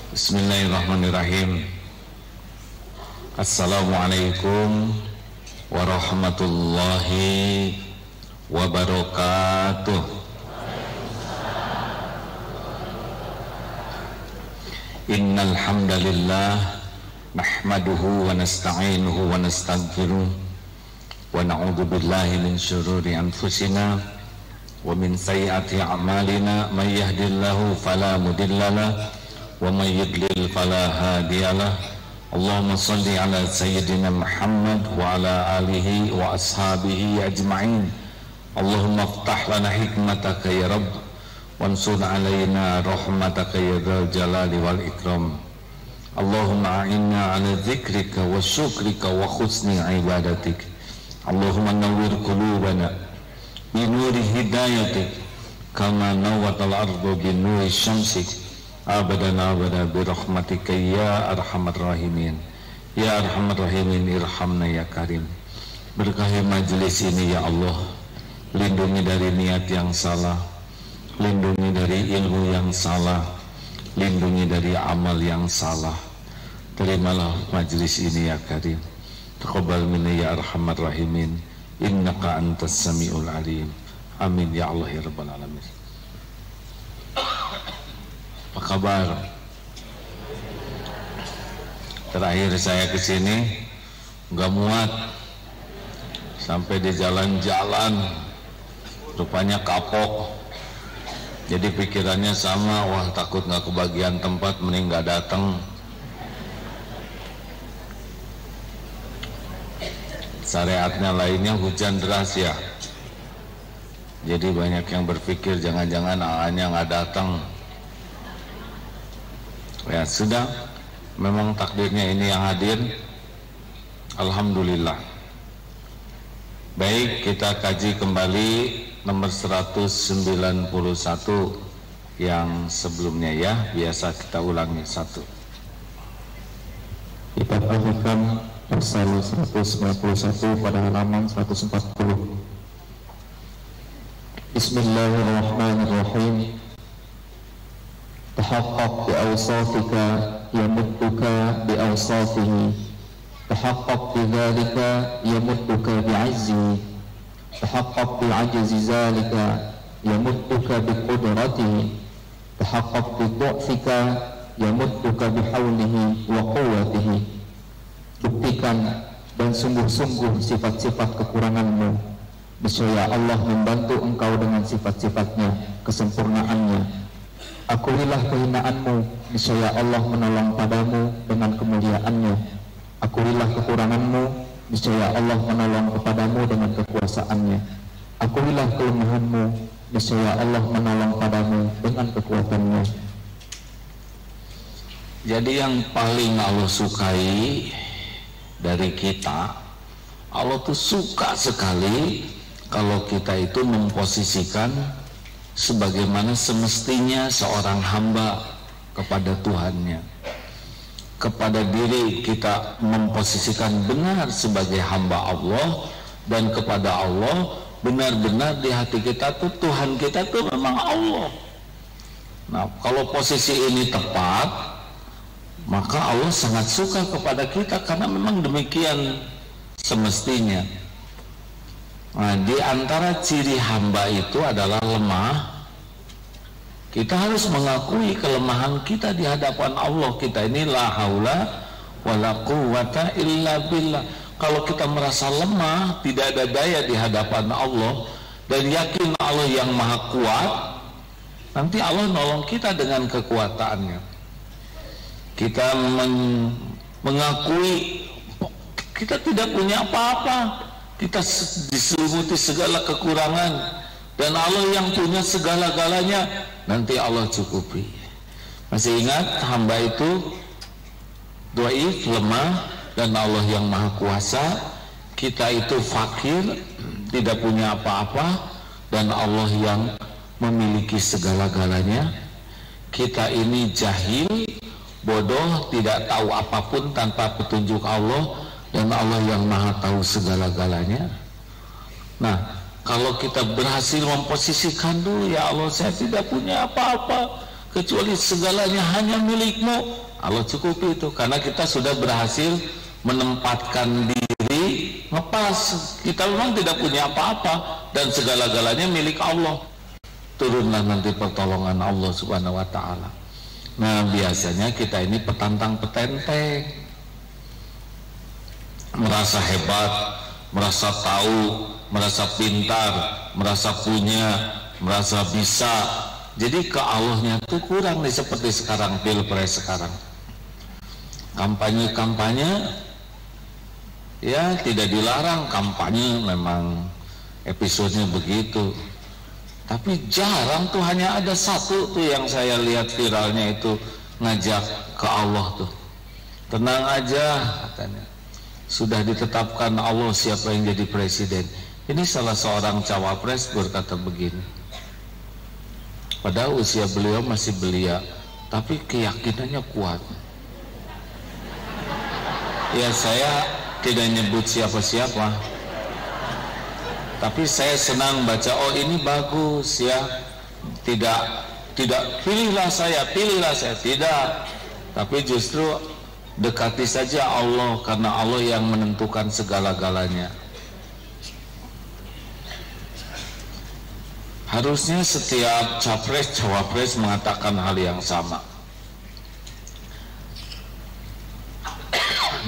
Bismillahirrahmanirrahim. Assalamualaikum warahmatullahi wabarakatuh. Innal hamdalillah nahmaduhu wa nasta'inuhu wa nastaghfiruh wa na'udzu billahi min syururi anfusina wa min sayyiati a'malina may yahdihillahu fala mudhillalah wa may yudlil fala hadiyalah. Allahumma shalli ala sayyidina Muhammad wa ala alihi wa ashabihi ajma'in. Allahumma iftah lana hikmataka ya Rabb wansur alaina rahmataka ya dzal jalali wal ikram. Allahumma a'inna ala dzikrika wa syukrika wa husni ibadatik. Allahumma nawwir qulubana bi nuri hidayatik kama nawwatal ardu bi nuri syamsik abadan abada birahmatika ya arhamar rahimin. Ya arhamar rahimin irhamna ya karim. Berkahi majelis ini ya Allah, lindungi dari niat yang salah, lindungi dari ilmu yang salah, lindungi dari amal yang salah. Terimalah majelis ini ya karim. Taqabbal minna ya arhamar rahimin, innaka antas samiul alim. Amin ya Allah ya rabbal alamin. Apa kabar? Terakhir saya kesini nggak muat, sampai di jalan-jalan rupanya kapok. Jadi pikirannya sama, wah takut nggak kebagian tempat, mending nggak datang. Syariatnya lainnya hujan deras ya, jadi banyak yang berpikir jangan-jangan AA-nya nggak datang. Ya sudah, memang takdirnya ini yang hadir. Alhamdulillah. Baik, kita kaji kembali nomor 191 yang sebelumnya ya. Biasa kita ulangi satu. Kita perhatikan pasal 191 pada halaman 140. Bismillahirrahmanirrahim. Tahaqqaq bi'awsafika yamudduka bi'awsafihi, tahaqqaq bidzalika yamudduka bi'azzi, tahaqqaq bi'ajzi zalika yamudduka biqudratihi, tahaqqaq bidu'fika yamudduka bihaulihi wa quwwatihi. Buktikan dan sungguh-sungguh sifat-sifat kekuranganmu, niscaya Allah membantu engkau dengan sifat-sifatnya, kesempurnaannya. Akuilah kehinaanmu, niscaya Allah menolong padamu dengan kemuliaannya. Akuilah kekuranganmu, niscaya Allah menolong kepadamu dengan kekuasaannya. Akuilah kelemahanmu, niscaya Allah menolong padamu dengan kekuatannya. Jadi yang paling Allah sukai dari kita, Allah tuh suka sekali kalau kita itu memposisikan sebagaimana semestinya seorang hamba kepada Tuhannya. Kepada diri kita memposisikan benar sebagai hamba Allah, dan kepada Allah benar-benar di hati kita tuh Tuhan kita tuh memang Allah. Nah, kalau posisi ini tepat, maka Allah sangat suka kepada kita karena memang demikian semestinya. Nah, di antara ciri hamba itu adalah lemah. Kita harus mengakui kelemahan kita di hadapan Allah. Kita ini la haula wala quwwata illa billah. Kalau kita merasa lemah, tidak ada daya di hadapan Allah, dan yakin Allah yang maha kuat, nanti Allah nolong kita dengan kekuatannya. Kita mengakui kita tidak punya apa-apa, kita diselimuti segala kekurangan, dan Allah yang punya segala-galanya, nanti Allah cukupi. Masih ingat hamba itu dhaif, lemah, dan Allah yang maha kuasa. Kita itu fakir, tidak punya apa-apa, dan Allah yang memiliki segala-galanya. Kita ini jahil, bodoh, tidak tahu apapun tanpa petunjuk Allah, dan Allah yang maha tahu segala-galanya. Nah, kalau kita berhasil memposisikan dulu, ya Allah saya tidak punya apa-apa, kecuali segalanya hanya milikmu. Allah cukupi itu, karena kita sudah berhasil menempatkan diri ngepas. Kita memang tidak punya apa-apa dan segala-galanya milik Allah. Turunlah nanti pertolongan Allah Subhanahu wa ta'ala. Nah, biasanya kita ini petantang petenteng, merasa hebat, merasa tahu, merasa pintar, merasa punya, merasa bisa. Jadi ke Allahnya tuh kurang nih, seperti sekarang pilpres sekarang. Kampanye ya tidak dilarang kampanye, memang episodenya begitu. Tapi jarang tuh, hanya ada satu tuh yang saya lihat viralnya itu ngajak ke Allah tuh. Tenang aja katanya, sudah ditetapkan Allah siapa yang jadi presiden. Ini salah seorang cawapres berkata begini, padahal usia beliau masih belia, tapi keyakinannya kuat. Ya, saya tidak nyebut siapa-siapa, tapi saya senang baca, oh ini bagus ya. Tidak pilihlah saya, tidak, tapi justru dekati saja Allah, karena Allah yang menentukan segala-galanya. Harusnya setiap capres cawapres mengatakan hal yang sama.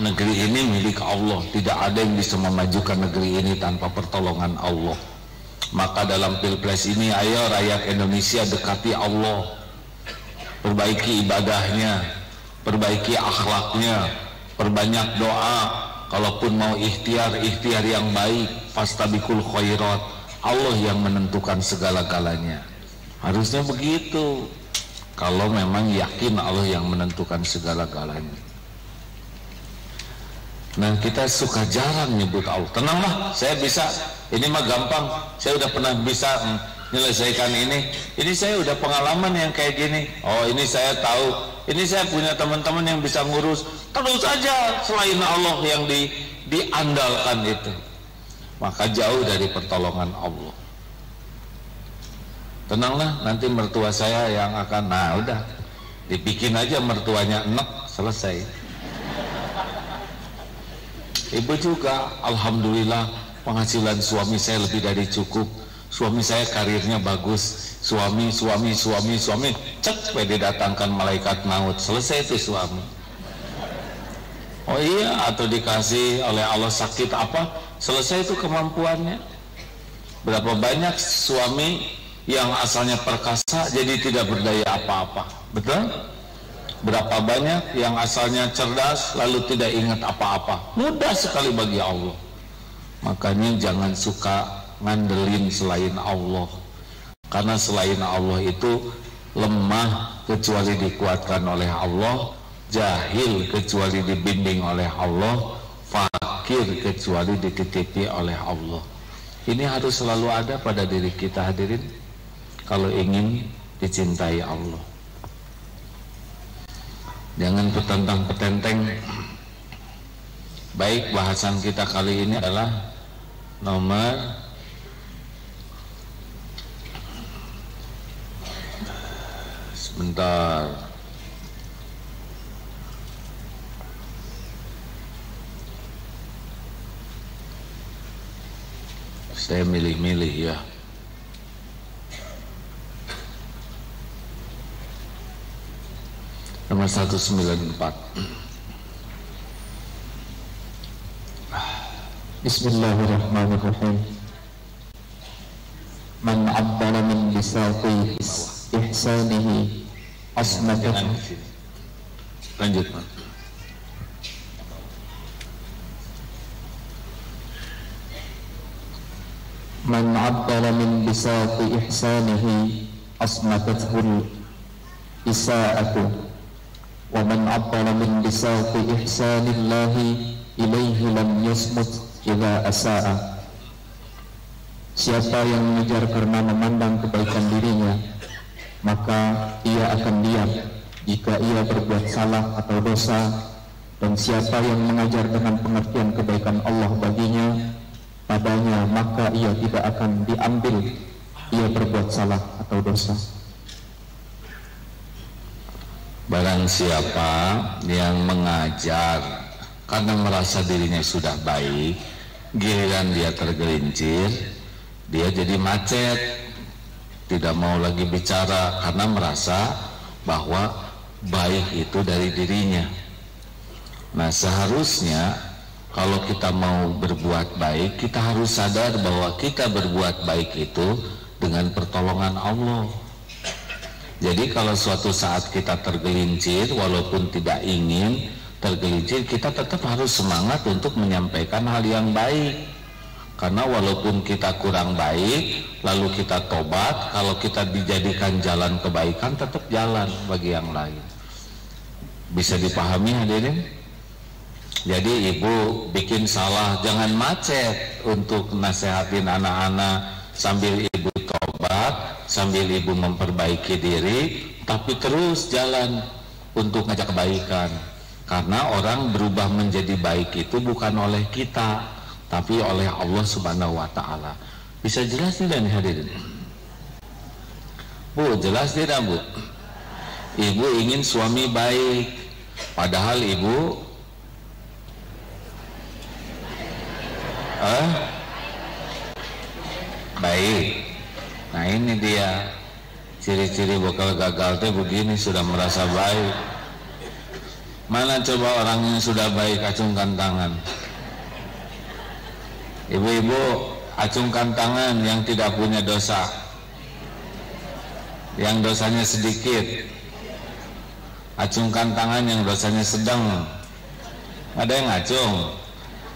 Negeri ini milik Allah, tidak ada yang bisa memajukan negeri ini tanpa pertolongan Allah. Maka dalam pilpres ini, ayo rakyat Indonesia dekati Allah, perbaiki ibadahnya, perbaiki akhlaknya, perbanyak doa. Kalaupun mau ikhtiar yang baik, fastabiqul khairat. Allah yang menentukan segala-galanya. Harusnya begitu, kalau memang yakin Allah yang menentukan segala-galanya. Nah, kita suka jarang nyebut Allah. Tenanglah, saya bisa, ini mah gampang, saya udah pernah bisa menyelesaikan ini saya udah pengalaman yang kayak gini. Oh, ini saya tahu, ini saya punya teman-teman yang bisa ngurus. Terus aja selain Allah yang diandalkan itu, maka jauh dari pertolongan Allah. Tenanglah, nanti mertua saya yang akan, nah udah dibikin aja mertuanya enek, selesai. Ibu juga, alhamdulillah penghasilan suami saya lebih dari cukup. Suami saya karirnya bagus. Suami, cek, didatangkan malaikat maut, selesai itu suami. Oh iya, atau dikasih oleh Allah sakit apa, selesai itu kemampuannya. Berapa banyak suami yang asalnya perkasa jadi tidak berdaya apa-apa, betul? Berapa banyak yang asalnya cerdas lalu tidak ingat apa-apa. Mudah sekali bagi Allah. Makanya jangan suka ngandelin selain Allah, karena selain Allah itu lemah kecuali dikuatkan oleh Allah, jahil kecuali dibimbing oleh Allah, fakir kecuali dititipi oleh Allah. Ini harus selalu ada pada diri kita, hadirin, kalau ingin dicintai Allah. Jangan petentang petenteng. Baik, bahasan kita kali ini adalah nomor sebentar. Saya milih-milih ya. Nomor 194. Bismillahirrahmanirrahim. Man 'abbala min bisaqi ihsanihi asnatat. Lanjut. Man 'abbala min bisaqi ihsanihi asnatathu isaa'atu. Wa man 'abbala min bisaqi ihsanillahi ilaihi lam yasmut idza asa'a. Siapa yang mengejar karena memandang kebaikan dirinya, maka ia akan diam jika ia berbuat salah atau dosa. Dan siapa yang mengajar dengan pengertian kebaikan Allah baginya padanya, maka ia tidak akan diambil ia berbuat salah atau dosa. Barang siapa yang mengajar karena merasa dirinya sudah baik, giliran dia tergelincir, dia jadi macet, tidak mau lagi bicara karena merasa bahwa baik itu dari dirinya. Nah, seharusnya kalau kita mau berbuat baik, kita harus sadar bahwa kita berbuat baik itu dengan pertolongan Allah. Jadi kalau suatu saat kita tergelincir, walaupun tidak ingin tergelincir, kita tetap harus semangat untuk menyampaikan hal yang baik. Karena walaupun kita kurang baik, lalu kita tobat, kalau kita dijadikan jalan kebaikan, tetap jalan bagi yang lain. Bisa dipahami hadirin? Jadi ibu bikin salah, jangan macet untuk nasehatin anak-anak sambil ibu tobat, sambil ibu memperbaiki diri, tapi terus jalan untuk ngajak kebaikan. Karena orang berubah menjadi baik itu bukan oleh kita, tapi oleh Allah Subhanahu wa Ta'ala. Bisa jelas tidak nih hadirin? Bu, jelas tidak Bu? Ibu ingin suami baik, padahal ibu baik. Nah ini dia ciri-ciri bakal gagal teh begini, sudah merasa baik. Mana coba orang yang sudah baik, acungkan tangan. Ibu-ibu acungkan tangan yang tidak punya dosa, yang dosanya sedikit. Acungkan tangan yang dosanya sedang. Ada yang acung?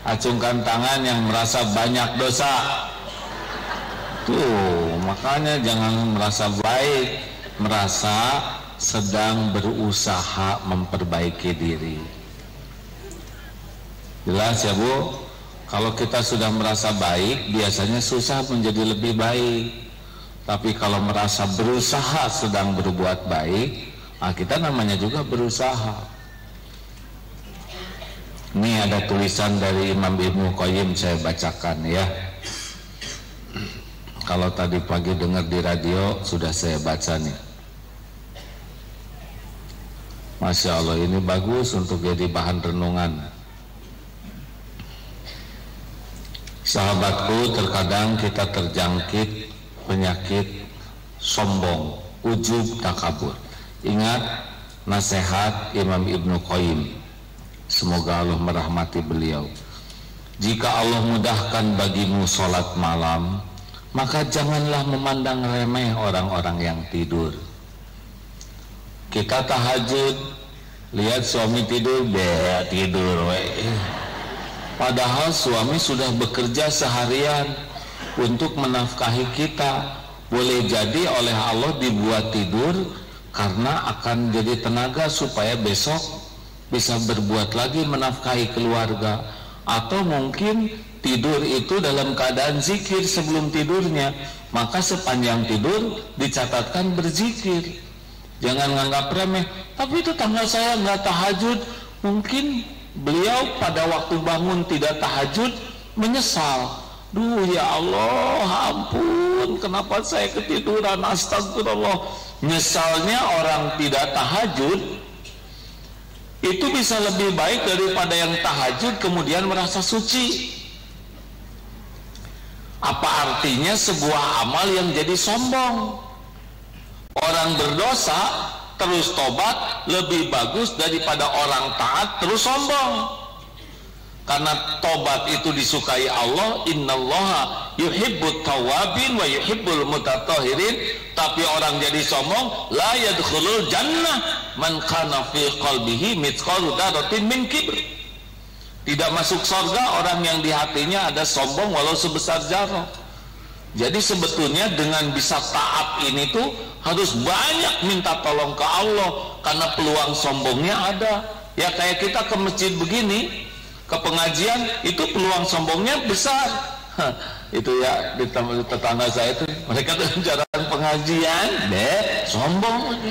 Acungkan tangan yang merasa banyak dosa. Tuh, makanya jangan merasa baik, merasa sedang berusaha memperbaiki diri. Jelas ya Bu? Kalau kita sudah merasa baik, biasanya susah menjadi lebih baik. Tapi kalau merasa berusaha sedang berbuat baik, nah kita namanya juga berusaha. Ini ada tulisan dari Imam Ibnu Qayyim, saya bacakan ya. Kalau tadi pagi dengar di radio, sudah saya baca nih. Masya Allah, ini bagus untuk jadi bahan renungan. Sahabatku, terkadang kita terjangkit penyakit sombong, ujub, takabur. Ingat nasihat Imam Ibnu Qayyim, semoga Allah merahmati beliau. Jika Allah mudahkan bagimu sholat malam, maka janganlah memandang remeh orang-orang yang tidur. Kita tahajud, lihat suami tidur, tidur. Padahal suami sudah bekerja seharian untuk menafkahi kita. Boleh jadi oleh Allah dibuat tidur karena akan jadi tenaga supaya besok bisa berbuat lagi menafkahi keluarga. Atau mungkin tidur itu dalam keadaan zikir sebelum tidurnya, maka sepanjang tidur dicatatkan berzikir. Jangan nganggap remeh, tapi itu tanggal saya nggak tahajud. Mungkin beliau pada waktu bangun tidak tahajud menyesal. Duh ya Allah, ampun, kenapa saya ketiduran, astagfirullah. Nyesalnya orang tidak tahajud itu bisa lebih baik daripada yang tahajud kemudian merasa suci. Apa artinya sebuah amal yang jadi sombong? Orang berdosa terus tobat lebih bagus daripada orang taat terus sombong. Karena tobat itu disukai Allah, innallaha yuhibbut tawabin wa yuhibbul mutatahhirin. Tapi orang jadi sombong, la yadkhulul jannah man kana fi qalbihi mithqalu dzarratin min kibr. Tidak masuk surga orang yang di hatinya ada sombong walau sebesar zarah. Jadi sebetulnya dengan bisa taat ini tuh harus banyak minta tolong ke Allah, karena peluang sombongnya ada. Ya kayak kita ke masjid begini, ke pengajian, itu peluang sombongnya besar. Itu ya di tetangga saya itu, mereka tuh jalan pengajian, sombong.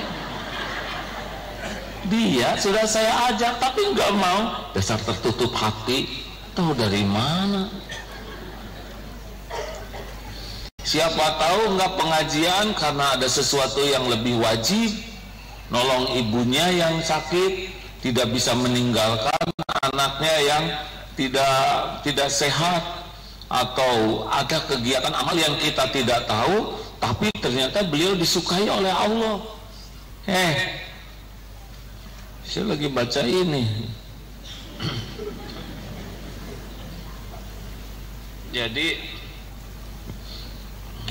Dia sudah saya ajak tapi nggak mau, dasar tertutup hati. Tahu dari mana? Siapa tahu nggak pengajian karena ada sesuatu yang lebih wajib, nolong ibunya yang sakit, tidak bisa meninggalkan anaknya yang tidak sehat, atau ada kegiatan amal yang kita tidak tahu, tapi ternyata beliau disukai oleh Allah. Saya lagi baca ini. Jadi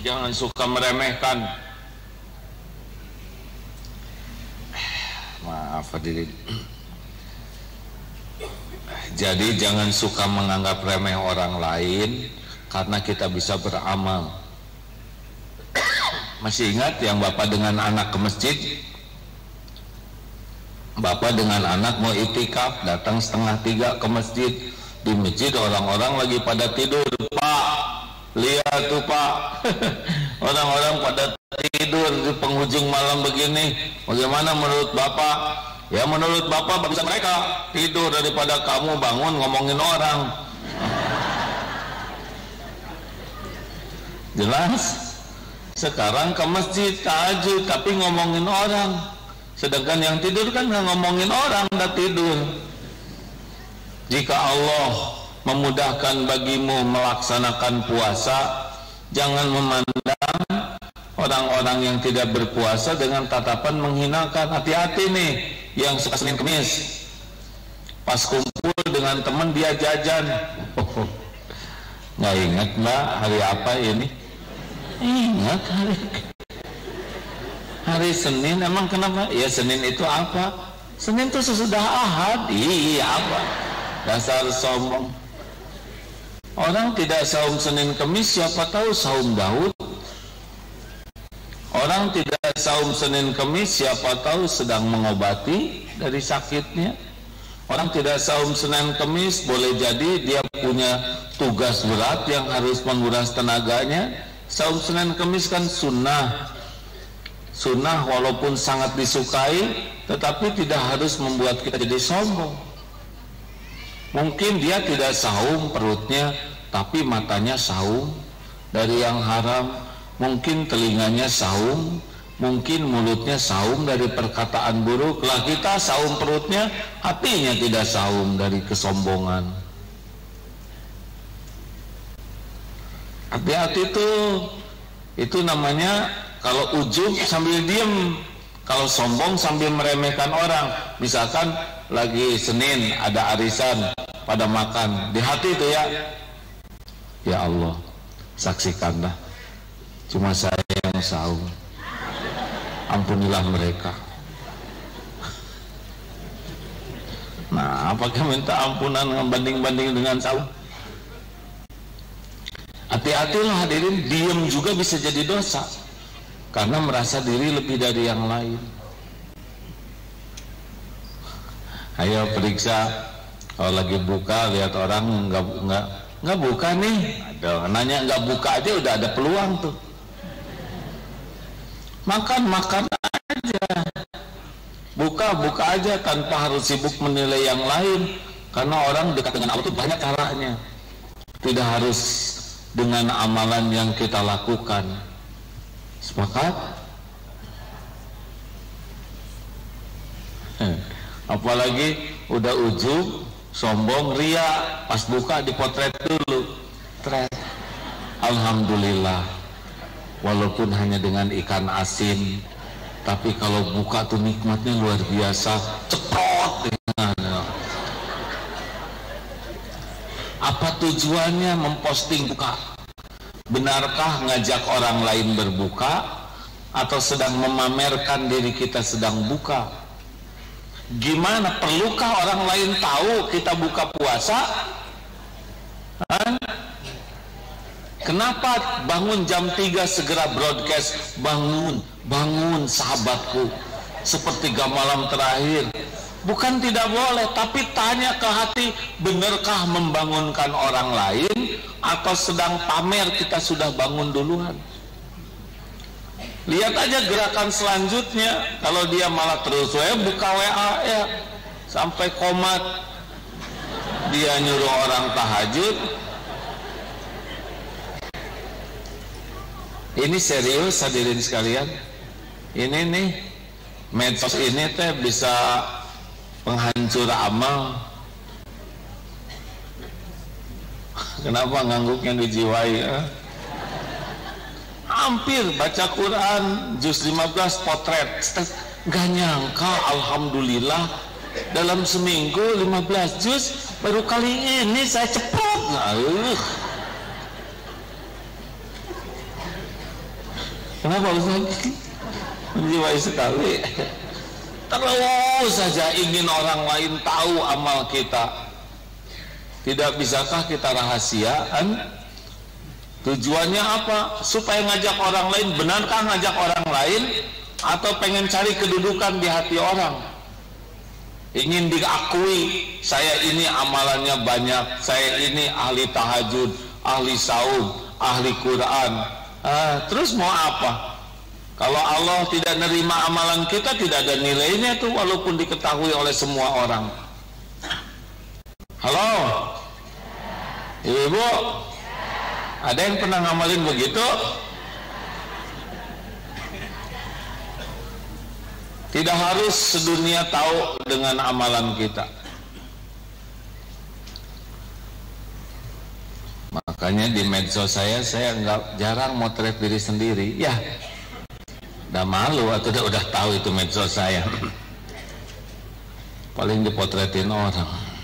jangan suka meremehkan. Maaf hadirin. Jadi jangan suka menganggap remeh orang lain karena kita bisa beramal. Masih ingat yang bapak dengan anak ke masjid? Bapak dengan anak mau itikaf, datang 2:30 ke masjid. Di masjid orang-orang lagi pada tidur. Pak, lihat tuh Pak, orang-orang pada tidur di penghujung malam begini. Bagaimana menurut bapak? Ya menurut bapak bagusan mereka tidur daripada kamu bangun ngomongin orang. Jelas? Sekarang ke masjid tahajud tapi ngomongin orang. Sedangkan yang tidur kan nggak ngomongin orang, udah tidur. Jika Allah memudahkan bagimu melaksanakan puasa, jangan memandang orang-orang yang tidak berpuasa dengan tatapan menghinakan. Hati-hati nih yang suka Senin Kemis, pas kumpul dengan teman dia jajan. Nggak ingat Mbak hari apa ini? Ingat hari Senin. Emang kenapa? Ya Senin itu apa? Senin itu sesudah Ahad. Iya apa? Dasar sombong. Orang tidak saum Senin Kemis, siapa tahu saum Daud. Orang tidak saum Senin Kemis, siapa tahu sedang mengobati dari sakitnya. Orang tidak saum Senin Kemis, boleh jadi dia punya tugas berat yang harus menguras tenaganya. Saum Senin Kemis kan sunnah. Sunnah walaupun sangat disukai, tetapi tidak harus membuat kita jadi sombong. Mungkin dia tidak saum perutnya, tapi matanya saum dari yang haram. Mungkin telinganya saum, mungkin mulutnya saum dari perkataan buruk. Lah kita saum perutnya, hatinya tidak saum dari kesombongan. Hati-hati tuh. Itu namanya kalau ujub sambil diem, kalau sombong sambil meremehkan orang. Misalkan lagi Senin ada arisan pada makan, di hati itu ya Allah, saksikanlah cuma saya yang saum, ampunilah mereka. Nah, apakah minta ampunan banding-banding dengan saum? Hati-hatilah hadirin, diem juga bisa jadi dosa karena merasa diri lebih dari yang lain. Ayo periksa, kalau lagi buka lihat orang nggak buka nih, ada nanya nggak buka aja udah ada peluang tuh. Makan aja, buka aja tanpa harus sibuk menilai yang lain, karena orang dekat dengan Allah itu banyak caranya, tidak harus dengan amalan yang kita lakukan. Sepakat? Apalagi udah ujub, sombong, ria, pas buka dipotret dulu. Alhamdulillah, walaupun hanya dengan ikan asin, tapi kalau buka tuh nikmatnya luar biasa. Ceprot. Apa tujuannya memposting buka? Benarkah ngajak orang lain berbuka atau sedang memamerkan diri kita sedang buka? Gimana? Perlukah orang lain tahu kita buka puasa? Kenapa bangun jam 3 segera broadcast? Bangun sahabatku, sepertiga malam terakhir. Bukan tidak boleh, tapi tanya ke hati, benarkah membangunkan orang lain atau sedang pamer kita sudah bangun duluan? Lihat aja gerakan selanjutnya, kalau dia malah terus buka WA ya sampai komat, dia nyuruh orang tahajud. Ini serius hadirin sekalian, ini nih medsos ini teh bisa penghancur amal. Kenapa ngangguknya dijiwai ya? Hampir baca Quran juz 15 potret, gak nyangka alhamdulillah dalam seminggu 15 juz, baru kali ini saya cepat. Kenapa Ustaz? Menjiwai sekali. Terus saja ingin orang lain tahu amal kita. Tidak bisakah kita rahasiaan? Tujuannya apa? Supaya ngajak orang lain. Benarkah ngajak orang lain? Atau pengen cari kedudukan di hati orang? Ingin diakui, saya ini amalannya banyak, saya ini ahli tahajud, ahli saum, ahli Quran. Terus mau apa? Kalau Allah tidak nerima amalan kita, tidak ada nilainya tuh, walaupun diketahui oleh semua orang. Halo, ibu-ibu, ada yang pernah ngamalin begitu? Tidak harus sedunia tahu dengan amalan kita. Makanya di medsos saya nggak jarang motret diri sendiri. Ya, udah malu atau udah tahu itu medsos saya. Paling dipotretin orang.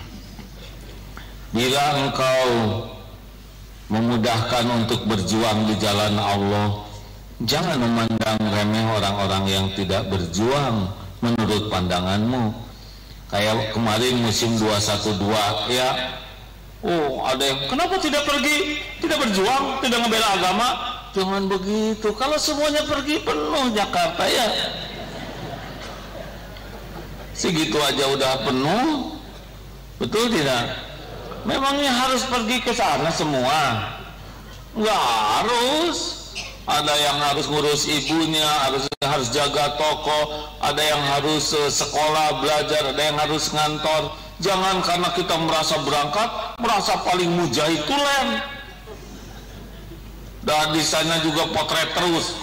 Bila engkau memudahkan untuk berjuang di jalan Allah, jangan memandang remeh orang-orang yang tidak berjuang menurut pandanganmu. Kayak kemarin musim 212 ya. Oh, ada yang kenapa tidak pergi, tidak berjuang, tidak ngebela agama? Jangan begitu. Kalau semuanya pergi penuh Jakarta ya. Segitu aja udah penuh. Betul tidak? Memangnya harus pergi ke sana semua? Enggak harus. Ada yang harus ngurus ibunya, harus jaga toko, ada yang harus sekolah belajar, ada yang harus ngantor. Jangan karena kita merasa berangkat, merasa paling mujahid tulen. Dan di sana juga potret terus.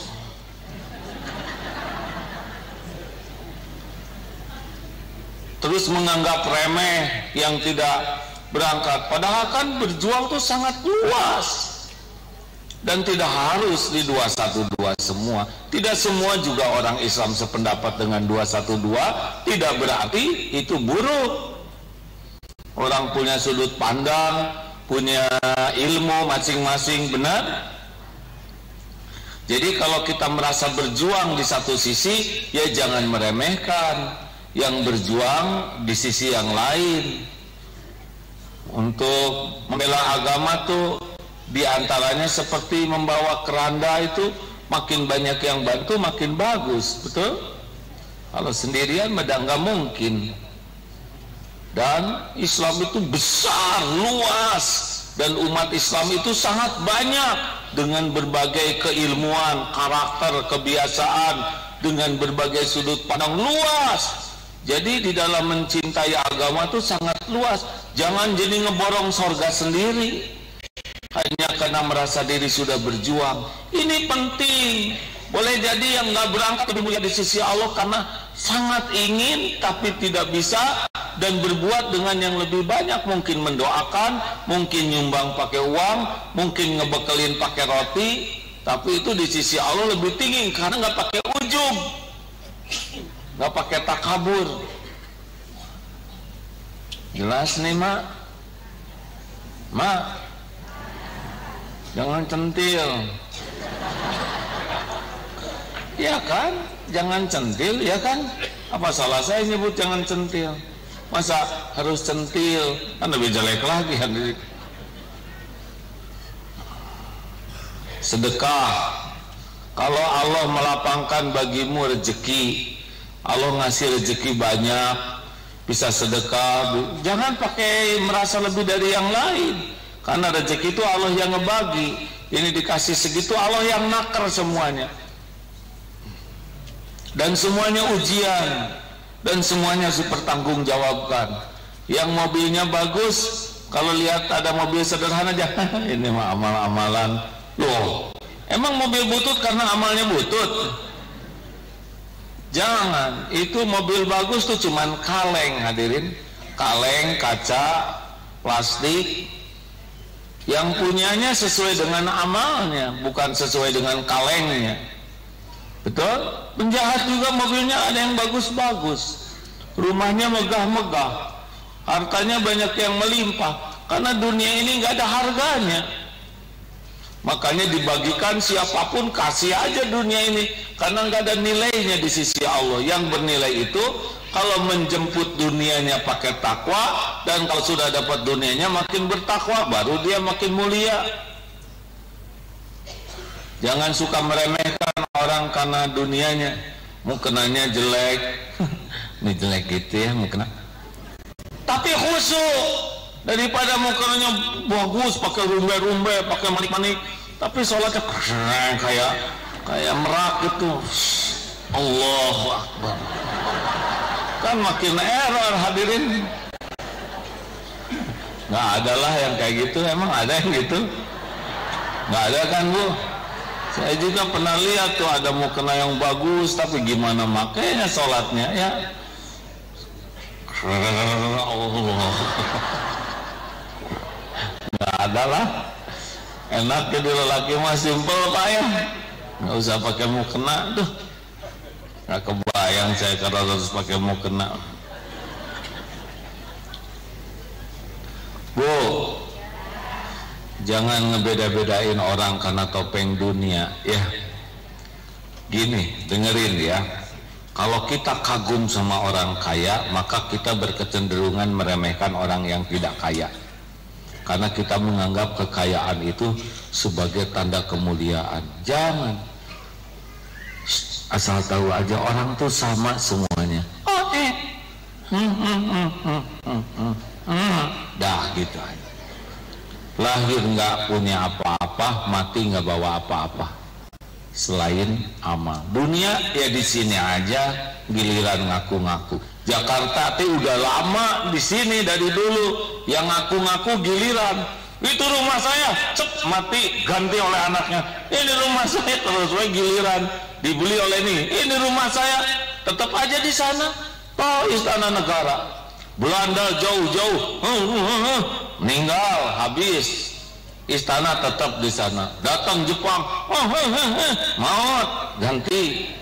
Terus menganggap remeh yang tidak berangkat. Padahal kan berjuang tuh sangat luas. Dan tidak harus di 212 semua. Tidak semua juga orang Islam sependapat dengan 212. Tidak berarti itu buruk. Orang punya sudut pandang, punya ilmu masing-masing, benar? Jadi kalau kita merasa berjuang di satu sisi, ya jangan meremehkan yang berjuang di sisi yang lain. Untuk membela agama tuh diantaranya seperti membawa keranda itu, makin banyak yang bantu makin bagus, betul? Kalau sendirian medang nggak mungkin. Dan Islam itu besar, luas, dan umat Islam itu sangat banyak dengan berbagai keilmuan, karakter, kebiasaan, dengan berbagai sudut pandang luas. Jadi di dalam mencintai agama itu sangat luas. Jangan jadi ngeborong sorga sendiri hanya karena merasa diri sudah berjuang. Ini penting. Boleh jadi yang nggak berangkat lebih mulia di sisi Allah karena sangat ingin tapi tidak bisa, dan berbuat dengan yang lebih banyak, mungkin mendoakan, mungkin nyumbang pakai uang, mungkin ngebekelin pakai roti, tapi itu di sisi Allah lebih tinggi karena nggak pakai ujub, nggak pakai takabur. Jelas nih mak? Mak, jangan centil. Ya kan, jangan centil, ya kan? Apa salah saya nyebut jangan centil? Masa harus centil? Kan lebih jelek lagi kan? Sedekah. Kalau Allah melapangkan bagimu rezeki, Allah ngasih rezeki banyak, bisa sedekah. Jangan pakai merasa lebih dari yang lain, karena rezeki itu Allah yang ngebagi. Ini dikasih segitu, Allah yang nakar semuanya. Dan semuanya ujian, dan semuanya harus dipertanggungjawabkan. Yang mobilnya bagus, kalau lihat ada mobil sederhana jangan ini mah amal-amalan. Loh, emang mobil butut karena amalnya butut? Jangan, itu mobil bagus tuh cuman kaleng hadirin, kaleng, kaca, plastik. Yang punyanya sesuai dengan amalnya, bukan sesuai dengan kalengnya. Betul? Penjahat juga mobilnya ada yang bagus-bagus, rumahnya megah-megah, hartanya banyak yang melimpah. Karena dunia ini nggak ada harganya, makanya dibagikan siapapun, kasih aja dunia ini, karena nggak ada nilainya di sisi Allah. Yang bernilai itu kalau menjemput dunianya pakai takwa, dan kalau sudah dapat dunianya makin bertakwa, baru dia makin mulia. Jangan suka meremehkan orang karena dunianya, mukenanya jelek. Ini jelek gitu ya mukena, tapi khusyuk. Daripada mukanya bagus pakai rumbe-rumbe, pakai manik-manik, tapi sholatnya kayak merak gitu. Allahu Akbar, kan makin error hadirin. Nggak ada lah yang kayak gitu. Emang ada yang gitu? Nggak ada kan Bu? Saya juga pernah lihat tuh ada mukena yang bagus, tapi gimana makanya sholatnya ya Allah. Nggak ada lah. Enak jadi lelaki mah simpel Pak ya, nggak usah pakai mukena tuh. Nggak kebayang saya kalau harus pakai mukena. Bu, jangan ngebeda-bedain orang karena topeng dunia ya. Gini, dengerin ya, kalau kita kagum sama orang kaya, maka kita berkecenderungan meremehkan orang yang tidak kaya, karena kita menganggap kekayaan itu sebagai tanda kemuliaan. Jangan, asal tahu aja orang tuh sama semuanya. Dah gitu aja. Lahir nggak punya apa-apa, mati nggak bawa apa-apa selain amal. Dunia ya di sini aja, giliran ngaku-ngaku. Jakarta teh udah lama di sini dari dulu, yang ngaku-ngaku giliran. Itu rumah saya, cep mati ganti oleh anaknya. Ini rumah saya, terus giliran dibeli oleh ini rumah saya, tetap aja di sana. Oh, istana negara, Belanda jauh-jauh, meninggal habis. Istana tetap di sana. Datang Jepang, maut ganti.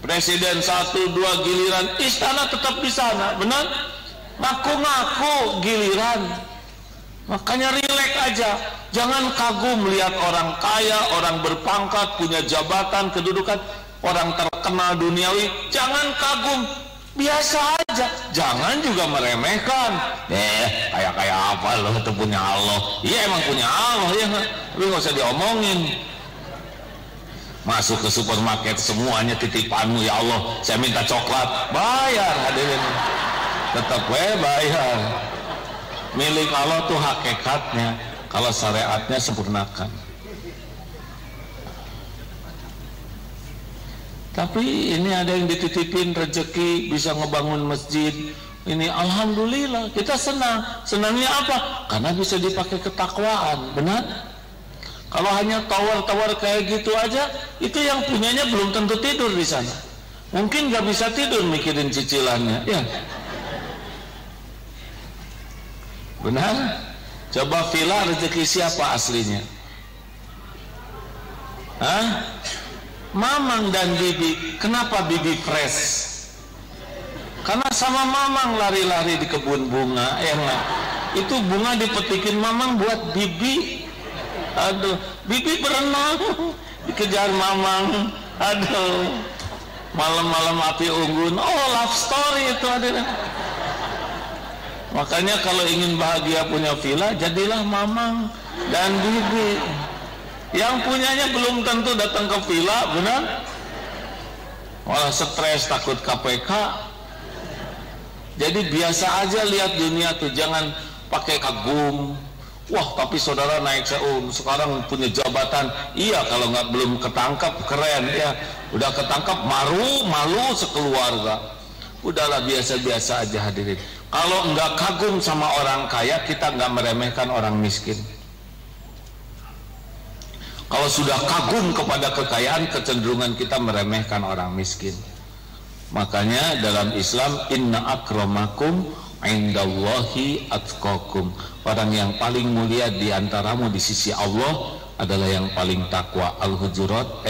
Presiden 1, 2 giliran, istana tetap di sana, benar? Ngaku-ngaku giliran. Makanya rileks aja, jangan kagum lihat orang kaya, orang berpangkat, punya jabatan, kedudukan, orang terkenal duniawi. Jangan kagum, biasa aja. Jangan juga meremehkan. Kayak apa loh, itu punya Allah. Iya emang punya Allah ya, tapi nggak usah diomongin. Masuk ke supermarket semuanya titipanmu ya Allah, saya minta coklat, bayar hadirin, tetap bayar. Milik Allah tuh hakikatnya, kalau syariatnya sempurnakan. Tapi ini ada yang dititipin rezeki bisa ngebangun masjid, ini alhamdulillah kita senang. Senangnya apa? Karena bisa dipakai ketakwaan, benar? Kalau hanya tawar-tawar kayak gitu aja, itu yang punyanya belum tentu tidur di sana. Mungkin nggak bisa tidur mikirin cicilannya, ya. Benar? Coba villa rezeki siapa aslinya? Hah? Mamang dan Bibi. Kenapa Bibi fresh? Karena sama Mamang lari-lari di kebun bunga, ya enggak? Itu bunga dipetikin Mamang buat Bibi. Aduh, Bibi berenang dikejar Mamang. Aduh, malam-malam api unggun. Oh, love story itu ada. Makanya kalau ingin bahagia punya villa, jadilah Mamang dan Bibi. Yang punyanya belum tentu datang ke villa, benar? Malah stres, takut KPK. Jadi biasa aja lihat dunia tuh, jangan pakai kagum. Wah, tapi saudara naik seun, sekarang punya jabatan. Iya, kalau nggak belum ketangkap keren ya. Udah ketangkap malu sekeluarga. Udahlah biasa-biasa aja hadirin. Kalau nggak kagum sama orang kaya, kita nggak meremehkan orang miskin. Kalau sudah kagum kepada kekayaan, kecenderungan kita meremehkan orang miskin. Makanya dalam Islam, inna akramakum indallahi atqakum. Orang yang paling mulia di antaramu di sisi Allah adalah yang paling takwa. Al-Hujurat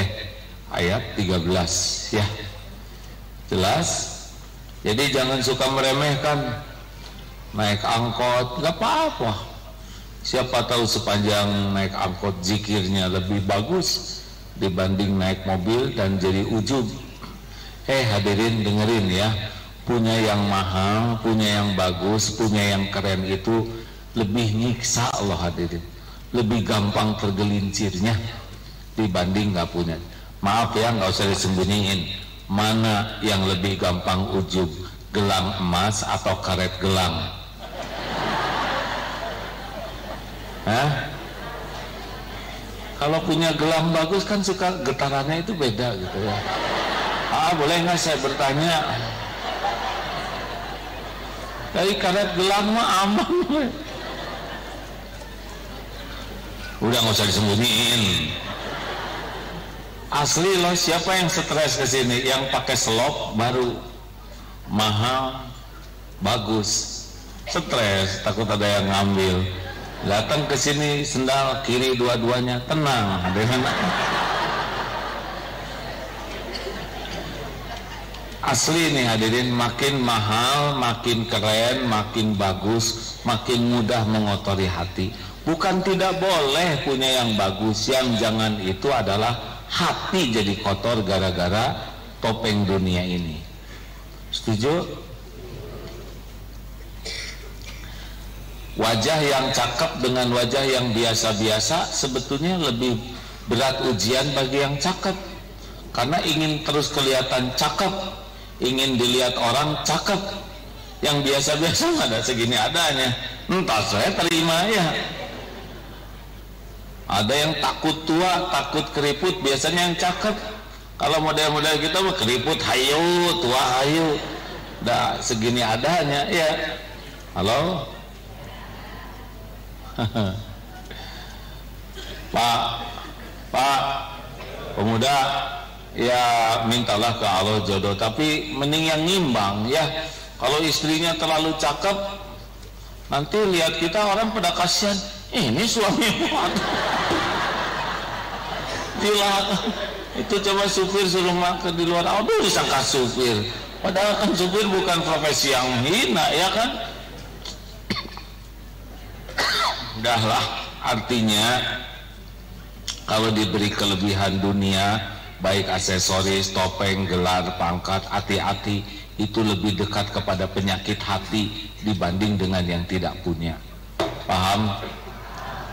ayat 13 ya. Jelas? Jadi jangan suka meremehkan. Naik angkot nggak apa-apa. Siapa tahu sepanjang naik angkot zikirnya lebih bagus dibanding naik mobil dan jadi ujub. Hadirin dengerin ya, punya yang mahal, punya yang bagus, punya yang keren itu lebih nyiksa Allah hadirin, lebih gampang tergelincirnya dibanding nggak punya. Maaf ya, nggak usah disembunyiin, mana yang lebih gampang ujub, gelang emas atau karet gelang? Kalau punya gelang bagus kan suka getarannya itu beda gitu ya. Boleh nggak saya bertanya? Dari karet gelang mah aman. Udah nggak usah disembunyiin. Asli loh, siapa yang stres ke sini? Yang pakai selop baru, mahal, bagus, stres, takut ada yang ngambil. Datang ke sini sendal kiri dua-duanya, tenang. Asli nih hadirin, makin mahal, makin keren, makin bagus, makin mudah mengotori hati. Bukan tidak boleh punya yang bagus, yang jangan itu adalah hati jadi kotor gara-gara topeng dunia ini. Setuju? Wajah yang cakep dengan wajah yang biasa-biasa sebetulnya lebih berat ujian bagi yang cakep, karena ingin terus kelihatan cakep, ingin dilihat orang cakep. Yang biasa-biasa ada segini adanya, entah saya terima ya. Ada yang takut tua, takut keriput, biasanya yang cakep. Kalau model-model kita mah keriput hayu, tua hayu, dah segini adanya ya. Halo Pak pemuda, ya mintalah ke Allah jodoh, tapi mending yang ngimbang ya. Kalau istrinya terlalu cakep, nanti lihat kita orang pada kasihan, ini suami itu coba supir suruh makan di luar, aduh disangka supir, padahal kan supir bukan profesi yang hina ya kan. Udahlah, artinya kalau diberi kelebihan dunia, baik aksesoris, topeng, gelar, pangkat, hati-hati, itu lebih dekat kepada penyakit hati dibanding dengan yang tidak punya. Paham?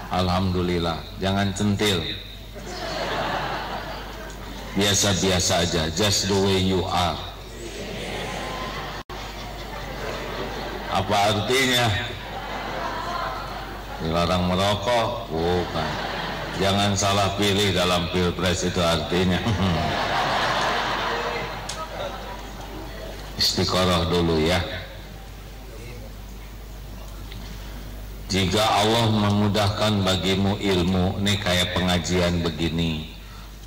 Alhamdulillah. Jangan centil, biasa-biasa aja, just the way you are. Apa artinya? Dilarang merokok? Bukan. Jangan salah pilih dalam pilpres, itu artinya. Istiqoroh dulu ya. Jika Allah memudahkan bagimu ilmu, nih kayak pengajian begini,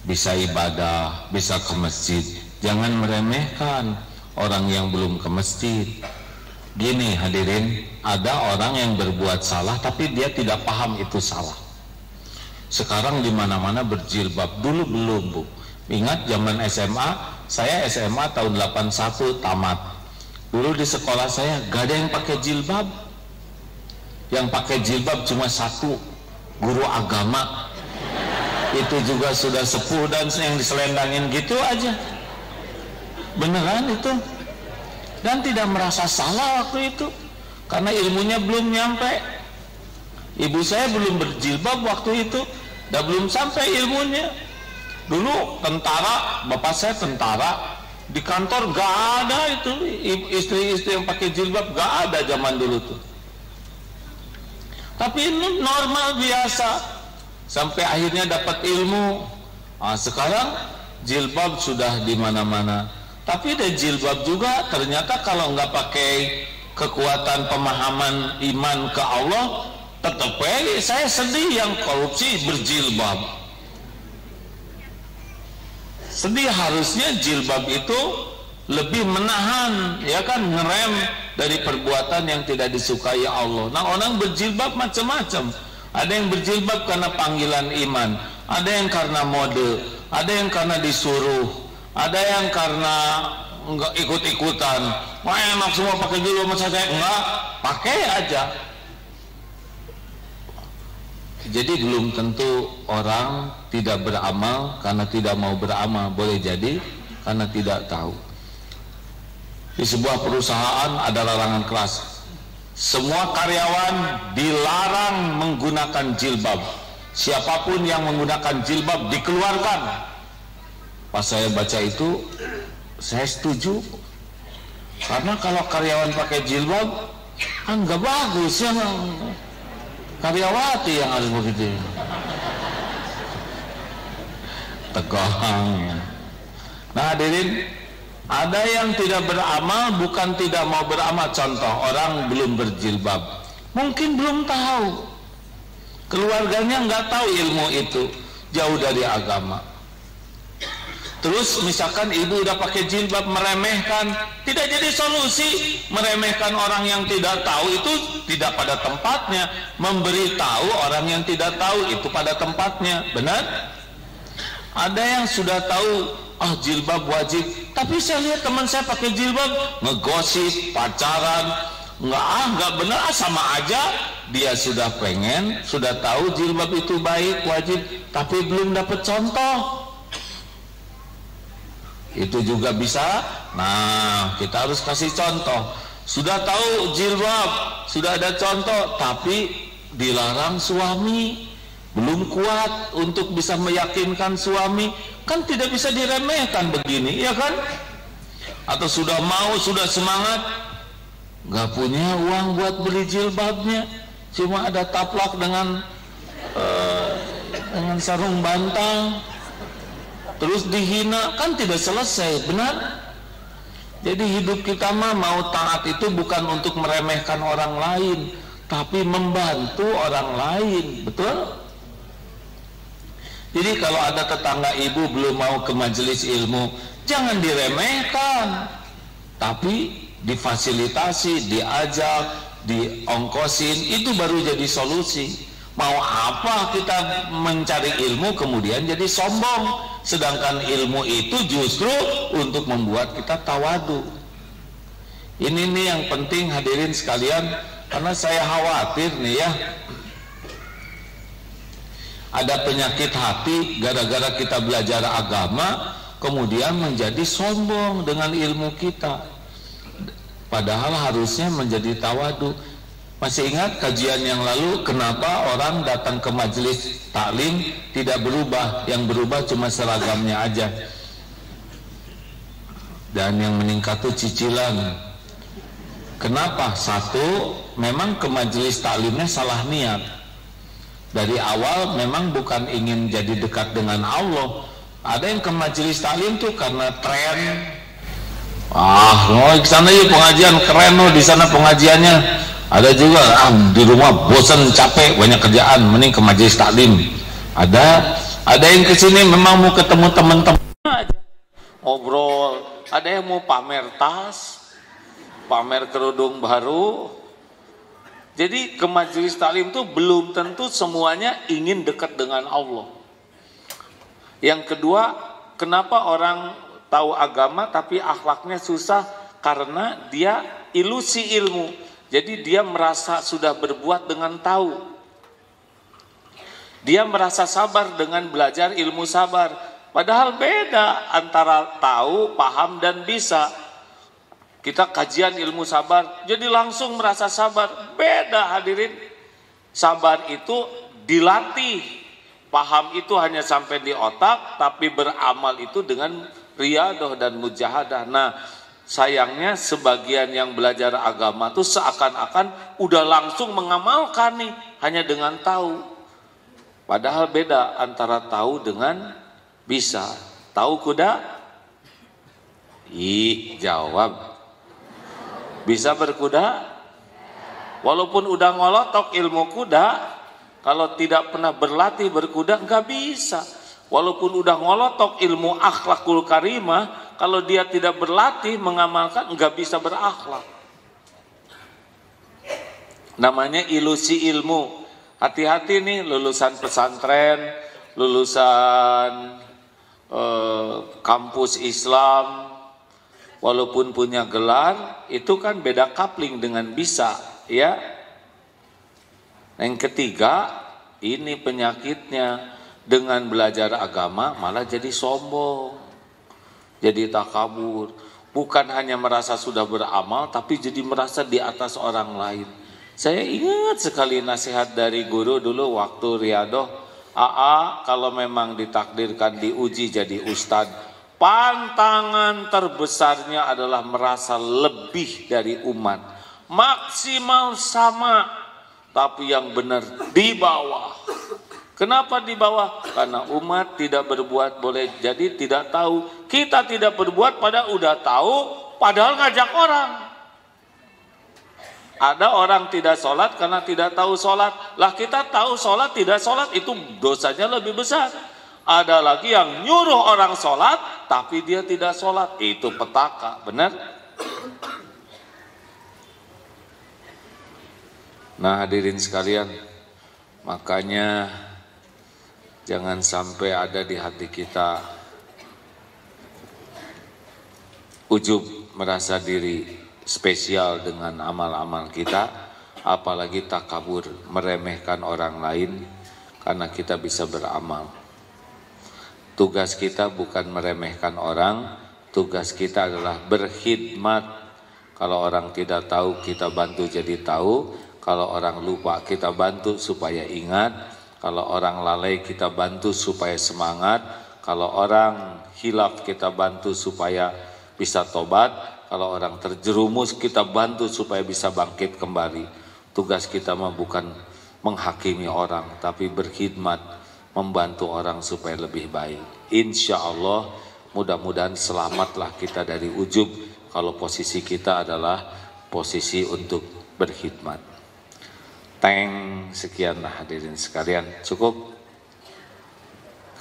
bisa ibadah, bisa ke masjid, jangan meremehkan orang yang belum ke masjid. Gini hadirin, ada orang yang berbuat salah tapi dia tidak paham itu salah. Sekarang di mana-mana berjilbab, dulu belum Bu. Ingat zaman SMA, saya SMA tahun 81 tamat. Dulu di sekolah saya gak ada yang pakai jilbab. Yang pakai jilbab cuma satu, guru agama. Itu juga sudah sepuh dan yang diselendangin gitu aja. Beneran itu. Dan tidak merasa salah waktu itu, karena ilmunya belum nyampe. Ibu saya belum berjilbab waktu itu, dan belum sampai ilmunya. Dulu tentara, bapak saya tentara, di kantor gak ada itu istri-istri yang pakai jilbab, gak ada zaman dulu tuh. Tapi ini normal biasa, sampai akhirnya dapat ilmu. Sekarang jilbab sudah di mana-mana. Tapi ada jilbab juga ternyata kalau nggak pakai kekuatan pemahaman iman ke Allah, tetap saya sedih yang korupsi berjilbab. Sedih, harusnya jilbab itu lebih menahan, ya kan, ngerem dari perbuatan yang tidak disukai Allah. Nah, orang berjilbab macam-macam. Ada yang berjilbab karena panggilan iman, ada yang karena mode, ada yang karena disuruh, ada yang karena enggak ikut-ikutan. Wah, enak semua pakai jilbab, masa saya enggak, pakai aja. Jadi belum tentu orang tidak beramal karena tidak mau beramal, boleh jadi karena tidak tahu. Di sebuah perusahaan ada larangan keras. Semua karyawan dilarang menggunakan jilbab. Siapapun yang menggunakan jilbab dikeluarkan. Pas saya baca itu, saya setuju. Karena kalau karyawan pakai jilbab, kan nggak bagus ya. Karyawati yang harus begitu. Tegang ya. Nah, hadirin, ada yang tidak beramal bukan tidak mau beramal. Contoh, orang belum berjilbab, mungkin belum tahu, keluarganya nggak tahu ilmu itu, jauh dari agama. Terus misalkan ibu udah pakai jilbab, meremehkan, tidak jadi solusi. Meremehkan orang yang tidak tahu itu tidak pada tempatnya. Memberitahu orang yang tidak tahu itu pada tempatnya. Benar? Ada yang sudah tahu, jilbab wajib, tapi saya lihat teman saya pakai jilbab, ngegosip, pacaran, nggak benar, sama aja. Dia sudah pengen, sudah tahu jilbab itu baik, wajib, tapi belum dapat contoh. Itu juga bisa. Nah, kita harus kasih contoh. Sudah tahu jilbab, sudah ada contoh, tapi dilarang suami, belum kuat untuk bisa meyakinkan suami, kan tidak bisa diremehkan begini, ya kan? Atau sudah mau, sudah semangat, nggak punya uang buat beli jilbabnya, cuma ada taplak dengan sarung bantal, terus dihina, kan tidak selesai, benar? Jadi hidup kita mau taat itu bukan untuk meremehkan orang lain, tapi membantu orang lain, betul? Jadi kalau ada tetangga ibu belum mau ke majelis ilmu, jangan diremehkan, tapi difasilitasi, diajak, diongkosin, itu baru jadi solusi. Mau apa kita mencari ilmu kemudian jadi sombong, sedangkan ilmu itu justru untuk membuat kita tawadu. Ini nih yang penting, hadirin sekalian, karena saya khawatir nih ya, ada penyakit hati gara-gara kita belajar agama kemudian menjadi sombong dengan ilmu kita, padahal harusnya menjadi tawadu. Masih ingat kajian yang lalu, kenapa orang datang ke majelis taklim tidak berubah, yang berubah cuma seragamnya aja, dan yang meningkat itu cicilan. Kenapa? Satu, memang ke majelis taklimnya salah niat. Dari awal memang bukan ingin jadi dekat dengan Allah. Ada yang ke majelis taklim tuh karena tren. Di sana yuk pengajian keren loh, di sana pengajiannya. Ada juga di rumah bosan, capek, banyak kerjaan, mending ke majelis taklim. Ada yang ke sini memang mau ketemu teman-teman aja, ngobrol. Ada yang mau pamer tas, pamer kerudung baru. Jadi ke majelis taklim itu belum tentu semuanya ingin dekat dengan Allah. Yang kedua, kenapa orang tahu agama tapi akhlaknya susah? Karena dia ilusi ilmu. Jadi dia merasa sudah berbuat dengan tahu. Dia merasa sabar dengan belajar ilmu sabar. Padahal beda antara tahu, paham, dan bisa. Kita kajian ilmu sabar, jadi langsung merasa sabar. Beda, hadirin. Sabar itu dilatih. Paham itu hanya sampai di otak, tapi beramal itu dengan riyadah dan mujahadah. Nah, sayangnya sebagian yang belajar agama tuh seakan-akan udah langsung mengamalkan nih, hanya dengan tahu. Padahal beda antara tahu dengan bisa. Tahu kuda? Jawab. Bisa berkuda? Walaupun udah ngolotok ilmu kuda, kalau tidak pernah berlatih berkuda nggak bisa. Walaupun udah ngolotok ilmu akhlakul karimah, kalau dia tidak berlatih mengamalkan, nggak bisa berakhlak. Namanya ilusi ilmu. Hati-hati nih lulusan pesantren, lulusan kampus Islam, walaupun punya gelar, itu kan beda kapling dengan bisa, ya. Yang ketiga, ini penyakitnya, dengan belajar agama malah jadi sombong, jadi takabur. Bukan hanya merasa sudah beramal, tapi jadi merasa di atas orang lain. Saya ingat sekali nasihat dari guru dulu waktu riadoh, kalau memang ditakdirkan diuji jadi ustadz, pantangan terbesarnya adalah merasa lebih dari umat, maksimal sama, tapi yang benar di bawah. Kenapa di bawah? Karena umat tidak berbuat boleh jadi tidak tahu. Kita tidak berbuat padahal udah tahu, padahal ngajak orang. Ada orang tidak sholat karena tidak tahu sholat. Lah kita tahu sholat, tidak sholat, itu dosanya lebih besar. Ada lagi yang nyuruh orang sholat, tapi dia tidak sholat. Itu petaka, benar? Nah hadirin sekalian, makanya jangan sampai ada di hati kita ujub, merasa diri spesial dengan amal-amal kita, apalagi takabur, meremehkan orang lain karena kita bisa beramal. Tugas kita bukan meremehkan orang, tugas kita adalah berkhidmat. Kalau orang tidak tahu, kita bantu jadi tahu. Kalau orang lupa, kita bantu supaya ingat. Kalau orang lalai, kita bantu supaya semangat. Kalau orang hilaf, kita bantu supaya bisa tobat. Kalau orang terjerumus, kita bantu supaya bisa bangkit kembali. Tugas kita mah bukan menghakimi orang, tapi berkhidmat, membantu orang supaya lebih baik. Insya Allah, mudah-mudahan selamatlah kita dari ujub kalau posisi kita adalah posisi untuk berkhidmat. Sekianlah hadirin sekalian. Cukup.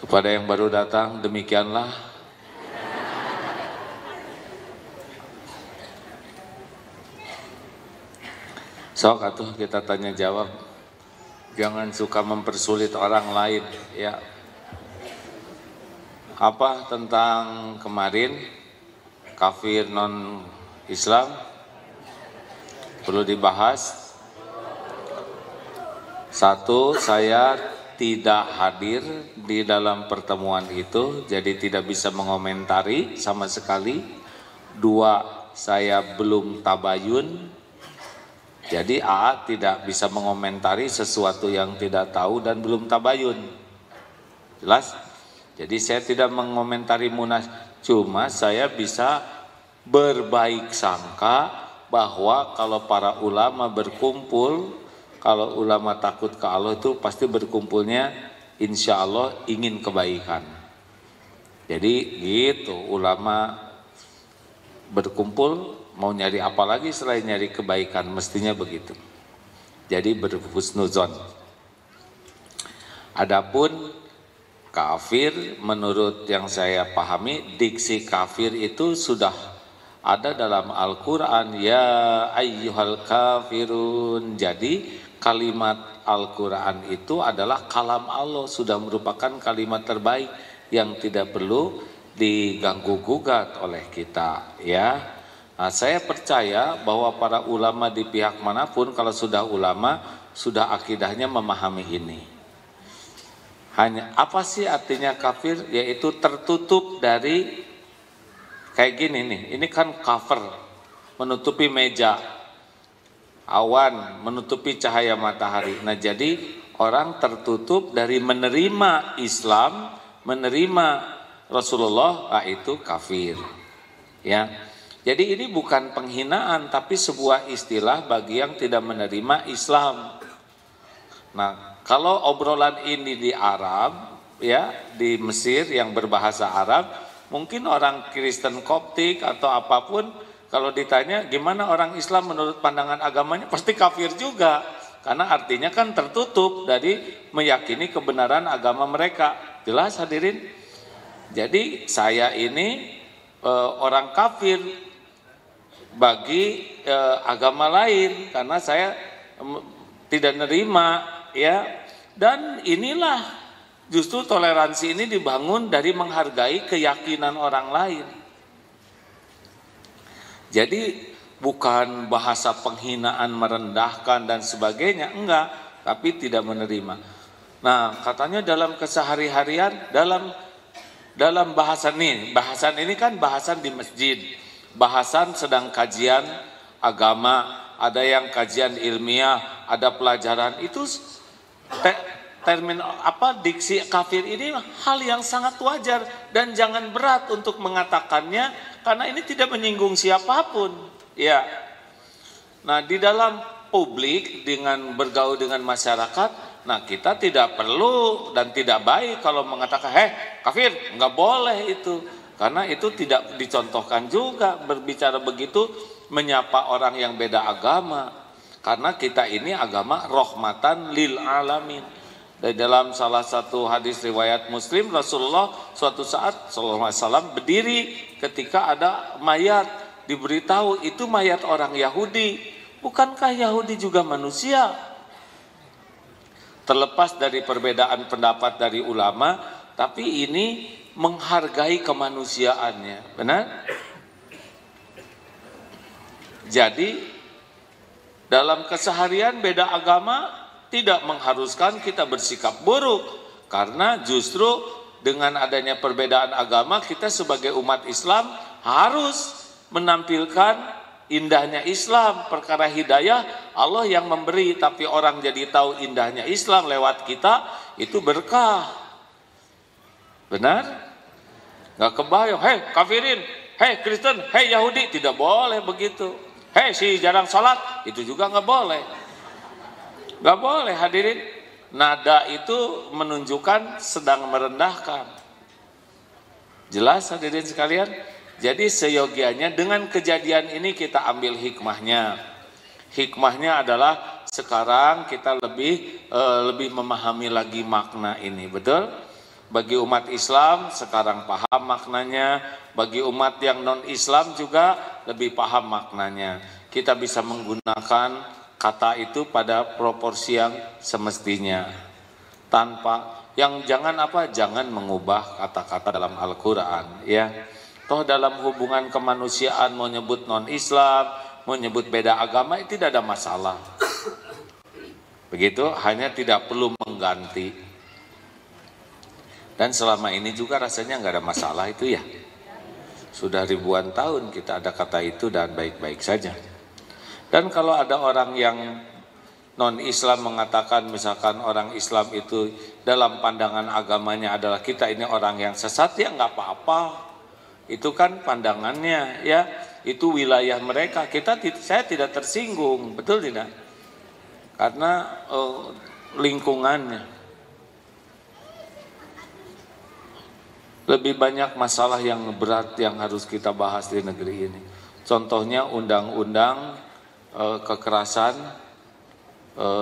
Kepada yang baru datang, demikianlah. Sok atuh kita tanya jawab. Jangan suka mempersulit orang lain, ya. Apa tentang kemarin kafir non Islam? Perlu dibahas. Satu, saya tidak hadir di dalam pertemuan itu, jadi tidak bisa mengomentari sama sekali. Dua, saya belum tabayun. Jadi AA tidak bisa mengomentari sesuatu yang tidak tahu dan belum tabayun. Jelas? Jadi saya tidak mengomentari munas. Cuma saya bisa berbaik sangka bahwa kalau para ulama berkumpul, kalau ulama takut ke Allah itu pasti berkumpulnya insya Allah ingin kebaikan. Jadi gitu, ulama berkumpul mau nyari apa lagi selain nyari kebaikan, mestinya begitu. Jadi berhusnuzon. Adapun kafir, menurut yang saya pahami, diksi kafir itu sudah ada dalam Al-Quran, ya ayyuhal kafirun. Jadi kalimat Al-Quran itu adalah kalam Allah, sudah merupakan kalimat terbaik yang tidak perlu diganggu gugat oleh kita, ya. Nah, saya percaya bahwa para ulama di pihak manapun kalau sudah ulama, sudah akidahnya memahami ini. Hanya apa sih artinya kafir? Yaitu tertutup dari, kayak gini nih, ini kan cover, menutupi meja, awan, menutupi cahaya matahari. Nah jadi orang tertutup dari menerima Islam, menerima Rasulullah, itu kafir, ya. Jadi ini bukan penghinaan, tapi sebuah istilah bagi yang tidak menerima Islam. Nah, kalau obrolan ini di Arab, ya, di Mesir yang berbahasa Arab, mungkin orang Kristen Koptik atau apapun, kalau ditanya gimana orang Islam menurut pandangan agamanya, pasti kafir juga. Karena artinya kan tertutup dari meyakini kebenaran agama mereka. Jelas hadirin? Jadi saya ini orang kafir bagi agama lain, karena saya tidak nerima, ya. Dan inilah justru toleransi ini dibangun dari menghargai keyakinan orang lain. Jadi bukan bahasa penghinaan, merendahkan dan sebagainya, enggak, tapi tidak menerima. Nah, katanya dalam kesehari-harian, dalam bahasan ini kan bahasan di masjid, bahasan sedang kajian agama, ada yang kajian ilmiah, ada pelajaran, itu termin diksi kafir ini hal yang sangat wajar dan jangan berat untuk mengatakannya, karena ini tidak menyinggung siapapun, ya. Nah, di dalam publik dengan bergaul dengan masyarakat, nah kita tidak perlu dan tidak baik kalau mengatakan kafir, nggak boleh itu, karena itu tidak dicontohkan juga berbicara begitu menyapa orang yang beda agama, karena kita ini agama rahmatan lil alamin. Di dalam salah satu hadis riwayat Muslim, Rasulullah suatu saat sallallahu alaihi wasallam berdiri ketika ada mayat, diberitahu itu mayat orang Yahudi. Bukankah Yahudi juga manusia? Terlepas dari perbedaan pendapat dari ulama, tapi ini menghargai kemanusiaannya, benar? Jadi dalam keseharian beda agama tidak mengharuskan kita bersikap buruk, karena justru dengan adanya perbedaan agama kita sebagai umat Islam harus menampilkan indahnya Islam. Perkara hidayah Allah yang memberi, tapi orang jadi tahu indahnya Islam lewat kita, itu berkah, benar? Gak kebayang, kafirin, Kristen, Yahudi, tidak boleh begitu. Si jarang sholat, itu juga gak boleh. Gak boleh, hadirin. Nada itu menunjukkan sedang merendahkan. Jelas, hadirin sekalian? Jadi seyogianya dengan kejadian ini kita ambil hikmahnya. Hikmahnya adalah sekarang kita lebih memahami lagi makna ini, betul? Bagi umat Islam sekarang paham maknanya, bagi umat yang non-Islam juga lebih paham maknanya. Kita bisa menggunakan kata itu pada proporsi yang semestinya, tanpa jangan mengubah kata-kata dalam Al-Quran, ya. Toh dalam hubungan kemanusiaan mau nyebut non-Islam, mau nyebut beda agama, itu tidak ada masalah. Begitu, hanya tidak perlu mengganti. Dan selama ini juga rasanya nggak ada masalah itu, ya. Sudah ribuan tahun kita ada kata itu dan baik-baik saja. Dan kalau ada orang yang non-Islam mengatakan, misalkan orang Islam itu dalam pandangan agamanya adalah kita ini orang yang sesat, ya nggak apa-apa. Itu kan pandangannya, ya. Itu wilayah mereka. Saya tidak tersinggung, betul tidak? Karena lingkungannya. Lebih banyak masalah yang berat yang harus kita bahas di negeri ini. Contohnya undang-undang kekerasan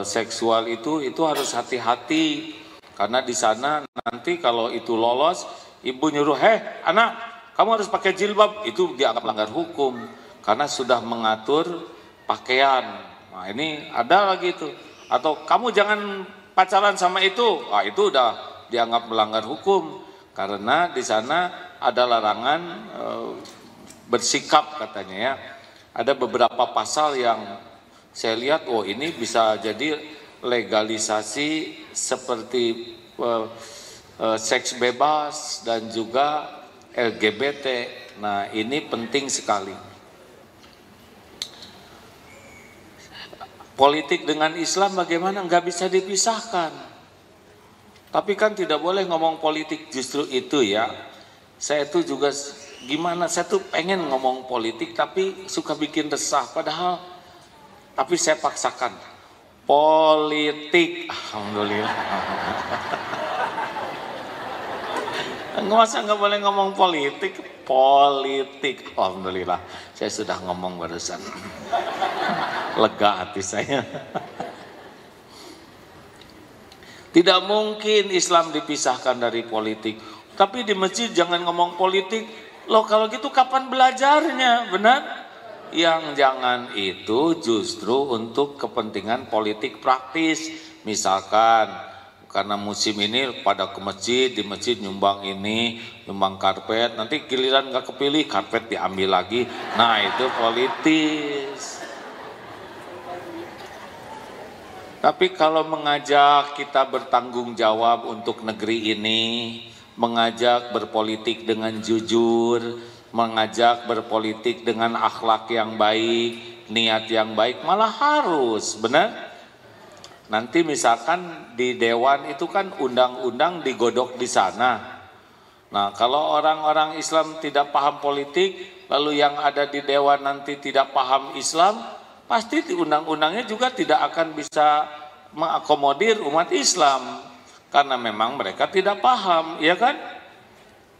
seksual itu harus hati-hati, karena di sana nanti kalau itu lolos, ibu nyuruh, anak kamu harus pakai jilbab, itu dianggap melanggar hukum karena sudah mengatur pakaian. Nah, ini ada lagi itu. Atau kamu jangan pacaran sama itu, itu udah dianggap melanggar hukum karena di sana ada larangan bersikap, katanya, ya. Ada beberapa pasal yang saya lihat, ini bisa jadi legalisasi seperti seks bebas dan juga LGBT. Nah, ini penting sekali. Politik dengan Islam bagaimana? Nggak bisa dipisahkan. Tapi kan tidak boleh ngomong politik justru itu, ya. Saya tuh juga gimana, saya tuh pengen ngomong politik tapi suka bikin resah, padahal tapi saya paksakan politik. Alhamdulillah. Masa nggak boleh ngomong politik? Politik. Alhamdulillah, saya sudah ngomong barusan. Lega hati saya. Tidak mungkin Islam dipisahkan dari politik. Tapi di masjid jangan ngomong politik. Loh kalau gitu kapan belajarnya, benar? Yang jangan itu justru untuk kepentingan politik praktis. Misalkan karena musim ini pada ke masjid, di masjid nyumbang ini, nyumbang karpet, nanti giliran nggak kepilih, karpet diambil lagi. Nah itu politis. Tapi kalau mengajak kita bertanggung jawab untuk negeri ini, mengajak berpolitik dengan jujur, mengajak berpolitik dengan akhlak yang baik, niat yang baik, malah harus, benar? Nanti misalkan di dewan itu kan undang-undang digodok di sana. Nah kalau orang-orang Islam tidak paham politik, lalu yang ada di dewan nanti tidak paham Islam, pasti di undang-undangnya juga tidak akan bisa mengakomodir umat Islam. Karena memang mereka tidak paham, ya kan?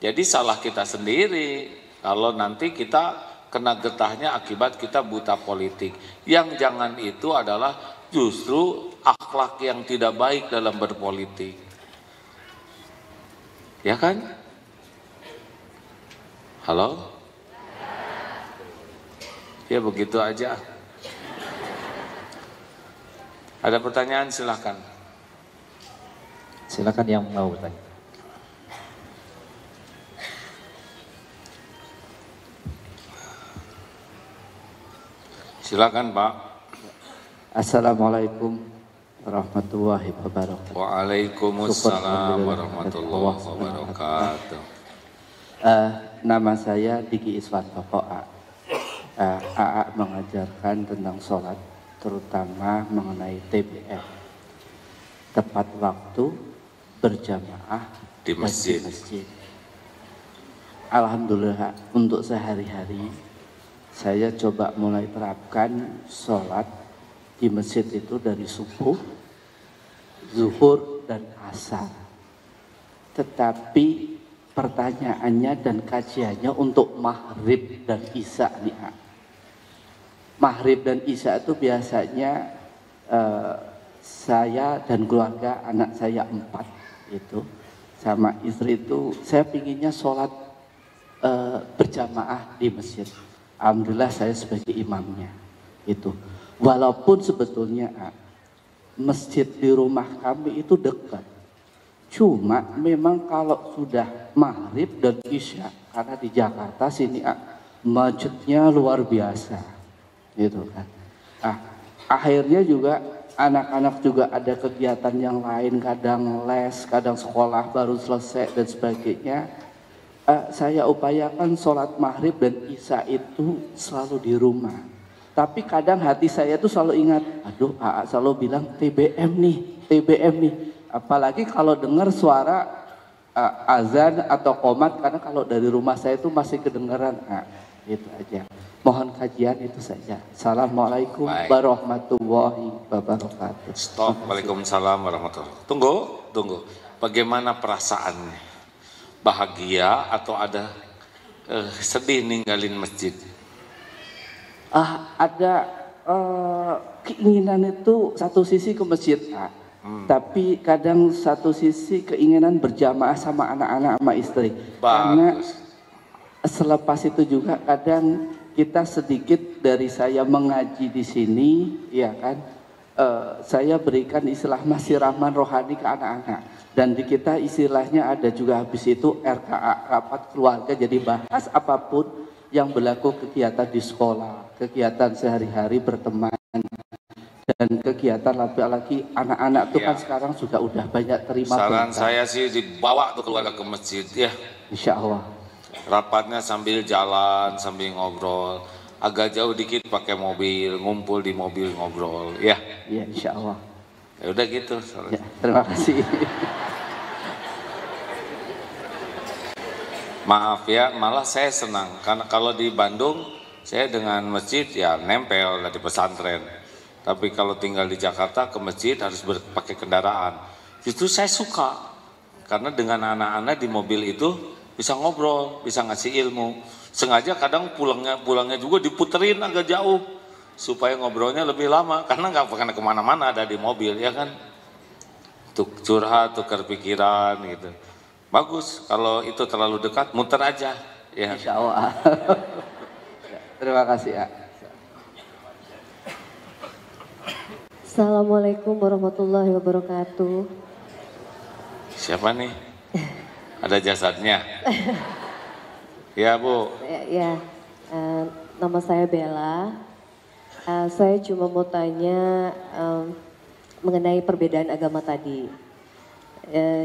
Jadi salah kita sendiri kalau nanti kita kena getahnya akibat kita buta politik. Yang jangan itu adalah justru akhlak yang tidak baik dalam berpolitik. Ya kan? Halo? Ya begitu aja. Ada pertanyaan silahkan. Silakan yang mau bertanya. Silakan Pak. Assalamualaikum warahmatullahi wabarakatuh. Waalaikumsalam warahmatullahi wabarakatuh. Nama saya Diki Iswanto AA mengajarkan tentang sholat, terutama mengenai TBM, tepat waktu, berjamaah Di masjid. Alhamdulillah untuk sehari-hari saya coba mulai terapkan sholat di masjid itu dari subuh, zuhur, dan asar. Tetapi pertanyaannya dan kajiannya untuk maghrib dan isya nih. Maghrib dan isya itu biasanya saya dan keluarga, anak saya 4 itu sama istri itu, saya pinginnya sholat berjamaah di masjid. Alhamdulillah saya sebagai imamnya itu. Walaupun sebetulnya masjid di rumah kami itu dekat. Cuma memang kalau sudah maghrib dan isya, karena di Jakarta sini macetnya luar biasa, gitu kan. Akhirnya juga anak-anak juga ada kegiatan yang lain, kadang les, kadang sekolah baru selesai dan sebagainya. Saya upayakan sholat maghrib dan isya itu selalu di rumah. Tapi kadang hati saya tuh selalu ingat, aduh selalu bilang TBM nih. Apalagi kalau dengar suara azan atau qomat, karena kalau dari rumah saya itu masih kedengaran. Itu aja. Mohon kajian itu saja. Assalamualaikum warahmatullahi wabarakatuh. Stop. Waalaikumsalam warahmatullahi wabarakatuh. Tunggu. Bagaimana perasaannya? Bahagia atau ada sedih ninggalin masjid? Ada keinginan itu satu sisi ke masjid, tapi kadang satu sisi keinginan berjamaah sama anak-anak sama istri. Bagus. Karena selepas itu juga kadang kita sedikit dari saya mengaji di sini, ya kan, saya berikan istilah masih rahman rohani ke anak-anak. Dan di kita istilahnya ada juga habis itu RKA, rapat keluarga, jadi bahas apapun yang berlaku kegiatan di sekolah, kegiatan sehari-hari berteman, dan kegiatan lagi anak-anak itu kan sekarang juga udah banyak terima. Saran saya sih dibawa tuh keluarga ke masjid ya. Insya Allah. Rapatnya sambil jalan, sambil ngobrol. Agak jauh dikit pakai mobil, ngumpul di mobil ngobrol ya. Iya insya Allah. Ya udah gitu. Ya, terima kasih. Maaf ya, malah saya senang karena kalau di Bandung saya dengan masjid ya nempel di pesantren. Tapi kalau tinggal di Jakarta ke masjid harus pakai kendaraan. Justru saya suka karena dengan anak-anak di mobil itu bisa ngobrol, bisa ngasih ilmu. Sengaja kadang pulangnya juga diputerin agak jauh supaya ngobrolnya lebih lama karena nggak pernah kemana-mana, ada di mobil ya kan. Untuk curhat, tukar pikiran gitu. Bagus, kalau itu terlalu dekat muter aja Ya. Insya Allah. Terima kasih ya. Assalamualaikum warahmatullahi wabarakatuh. Siapa nih? Ada jasadnya? Ya Bu. Ya, nama saya Bella. Saya cuma mau tanya mengenai perbedaan agama tadi.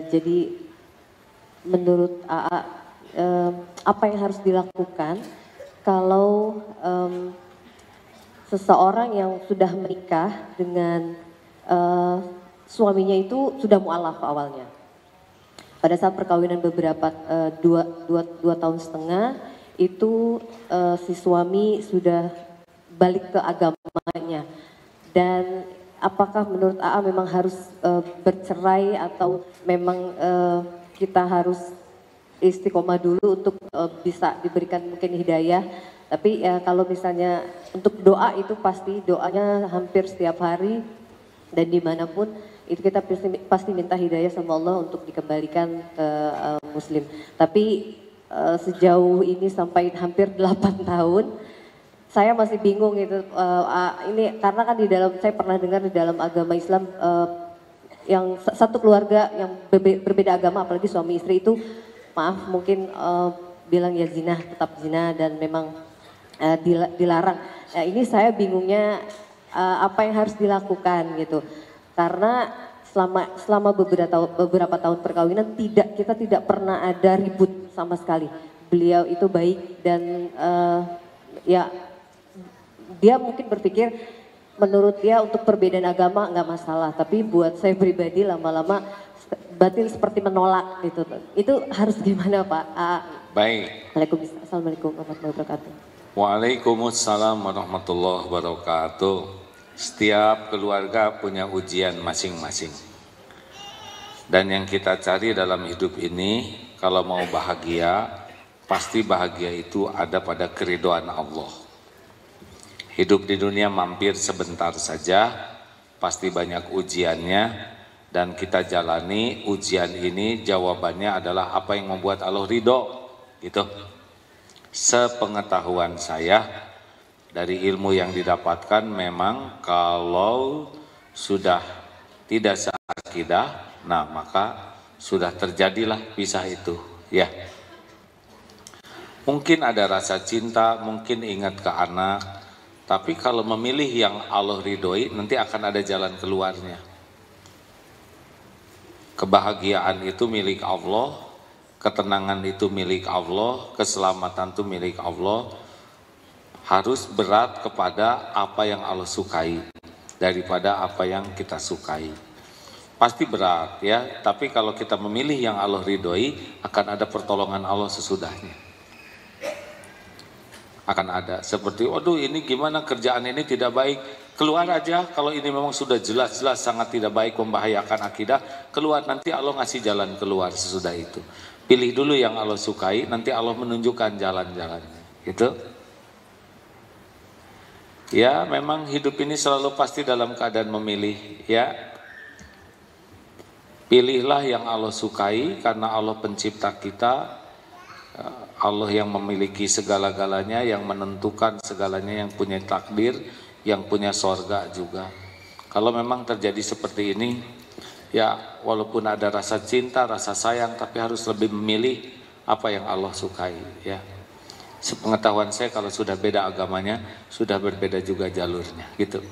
Jadi menurut AA, apa yang harus dilakukan kalau seseorang yang sudah menikah dengan suaminya itu sudah mu'alaf awalnya. Pada saat perkawinan beberapa 2 tahun setengah itu si suami sudah balik ke agamanya. Dan apakah menurut AA memang harus bercerai atau memang kita harus istiqomah dulu untuk bisa diberikan mungkin hidayah. Tapi ya kalau misalnya untuk doa itu pasti doanya hampir setiap hari dan dimanapun itu kita pasti minta hidayah sama Allah untuk dikembalikan ke Muslim. Tapi sejauh ini sampai hampir 8 tahun saya masih bingung itu ini karena kan di dalam saya pernah dengar di dalam agama Islam yang satu keluarga yang berbeda agama apalagi suami istri itu maaf mungkin bilang ya zina, tetap zina dan memang dilarang. Nah, ini saya bingungnya apa yang harus dilakukan gitu. Karena selama beberapa tahun perkawinan kita tidak pernah ada ribut sama sekali. Beliau itu baik dan ya dia mungkin berpikir menurut dia untuk perbedaan agama nggak masalah. Tapi buat saya pribadi lama-lama batin seperti menolak gitu. Itu harus gimana Pak? Baik. Assalamualaikum warahmatullahi wabarakatuh. Waalaikumsalam warahmatullahi wabarakatuh. Setiap keluarga punya ujian masing-masing. Dan yang kita cari dalam hidup ini, kalau mau bahagia, pasti bahagia itu ada pada keridhaan Allah. Hidup di dunia mampir sebentar saja, pasti banyak ujiannya, dan kita jalani ujian ini jawabannya adalah apa yang membuat Allah ridho, gitu. Sepengetahuan saya, dari ilmu yang didapatkan memang kalau sudah tidak seakidah, nah maka sudah terjadilah pisah itu, ya. Mungkin ada rasa cinta, mungkin ingat ke anak, tapi kalau memilih yang Allah ridhoi, nanti akan ada jalan keluarnya. Kebahagiaan itu milik Allah, ketenangan itu milik Allah, keselamatan itu milik Allah. Harus berat kepada apa yang Allah sukai daripada apa yang kita sukai. Pasti berat ya, tapi kalau kita memilih yang Allah ridhoi, akan ada pertolongan Allah sesudahnya. Akan ada seperti, waduh ini gimana kerjaan ini tidak baik, keluar aja. Kalau ini memang sudah jelas-jelas sangat tidak baik, membahayakan akidah, keluar, nanti Allah ngasih jalan keluar sesudah itu. Pilih dulu yang Allah sukai, nanti Allah menunjukkan jalan-jalannya, gitu. Ya memang hidup ini selalu pasti dalam keadaan memilih ya. Pilihlah yang Allah sukai karena Allah pencipta kita. Allah yang memiliki segala-galanya, yang menentukan segalanya, yang punya takdir, yang punya sorga juga. Kalau memang terjadi seperti ini, ya walaupun ada rasa cinta, rasa sayang, tapi harus lebih memilih apa yang Allah sukai ya. Sepengetahuan saya kalau sudah beda agamanya, sudah berbeda juga jalurnya, gitu.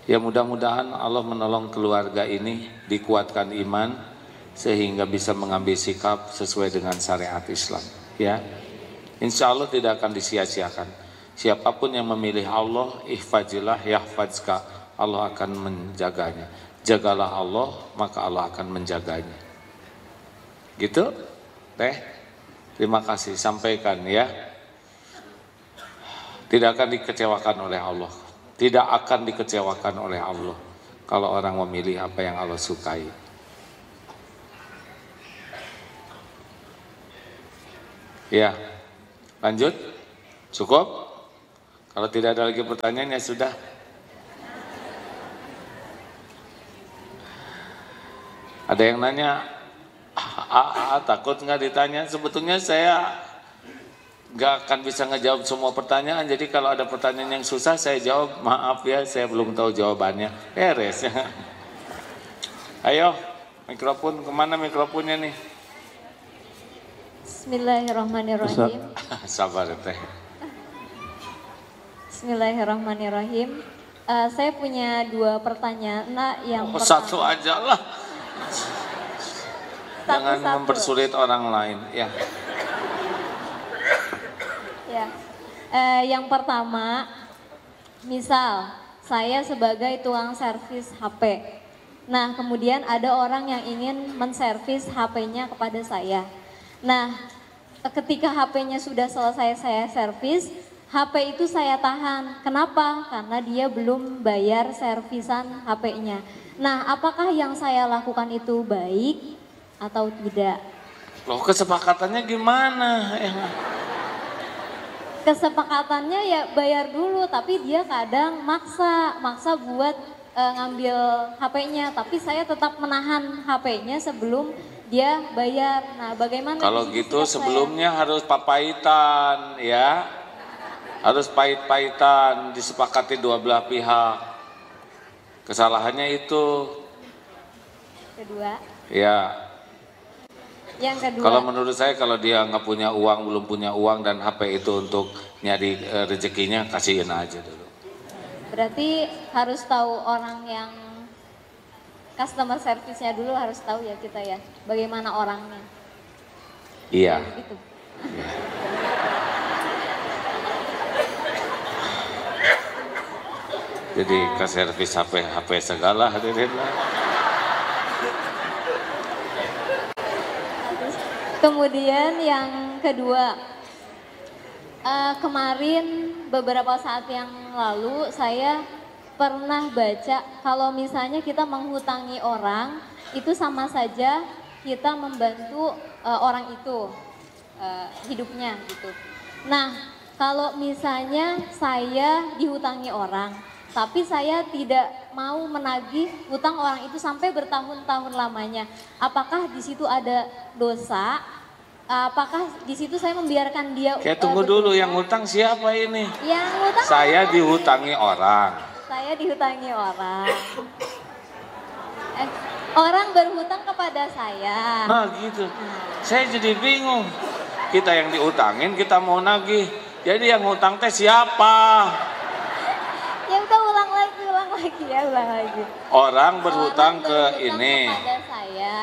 Ya mudah-mudahan Allah menolong keluarga ini, dikuatkan iman, sehingga bisa mengambil sikap sesuai dengan syariat Islam. Ya, insya Allah tidak akan disia-siakan. Siapapun yang memilih Allah, ihfazillah yahfazka, Allah akan menjaganya. Jagalah Allah, maka Allah akan menjaganya. Gitu, teh. Terima kasih, sampaikan ya. Tidak akan dikecewakan oleh Allah. Tidak akan dikecewakan oleh Allah kalau orang memilih apa yang Allah sukai. Ya, lanjut. Cukup? Kalau tidak ada lagi pertanyaan ya sudah. Ada yang nanya, Takut nggak ditanya. Sebetulnya saya nggak akan bisa ngejawab semua pertanyaan. Jadi kalau ada pertanyaan yang susah saya jawab, maaf ya, saya belum tahu jawabannya. Beres ya. Ayo, mikrofon kemana mikrofonnya nih? Bismillahirrahmanirrahim. Sabar teh. Bismillahirrahmanirrahim. Saya punya 2 pertanyaan. Nah, yang pertama, Satu aja lah. Jangan mempersulit orang lain. Ya. Ya. Yang pertama, misal saya sebagai tukang servis HP. Nah, kemudian ada orang yang ingin menservis HP-nya kepada saya. Nah, ketika HP-nya sudah selesai saya servis, HP itu saya tahan. Kenapa? Karena dia belum bayar servisan HP-nya. Nah, apakah yang saya lakukan itu baik atau tidak? Loh, kesepakatannya gimana? Kesepakatannya ya bayar dulu, tapi dia kadang maksa buat ngambil HP-nya, tapi saya tetap menahan HP-nya sebelum dia bayar. Nah, bagaimana? Kalau gitu sebelumnya harus papahitan ya. Harus pahit-pahitan, disepakati dua belah pihak. Kesalahannya itu. Kedua. Ya. Yang kedua. Kalau menurut saya kalau dia nggak punya uang, belum punya uang dan HP itu untuk nyari rezekinya, kasihin aja dulu. Berarti harus tahu orang yang customer service-nya dulu, harus tahu ya kita ya, bagaimana orangnya. Iya. Ya, gitu. Ya. Jadi ke servis HP segala hadirin lah. Kemudian yang kedua, kemarin beberapa saat yang lalu saya pernah baca kalau misalnya kita menghutangi orang itu sama saja kita membantu orang itu hidupnya gitu. Nah, kalau misalnya saya dihutangi orang tapi saya tidak mau menagih hutang orang itu sampai bertahun-tahun lamanya, apakah di situ ada dosa? Apakah di situ saya membiarkan dia? Tunggu dulu, yang hutang siapa ini? Yang hutang saya dihutangi orang. Saya dihutangi orang. Orang berhutang kepada saya. Nah gitu. Saya jadi bingung. Kita yang diutangin, kita mau nagih. Jadi yang hutang teh siapa? Ya udah ulang lagi. Orang berhutang ke ini. Kepada saya.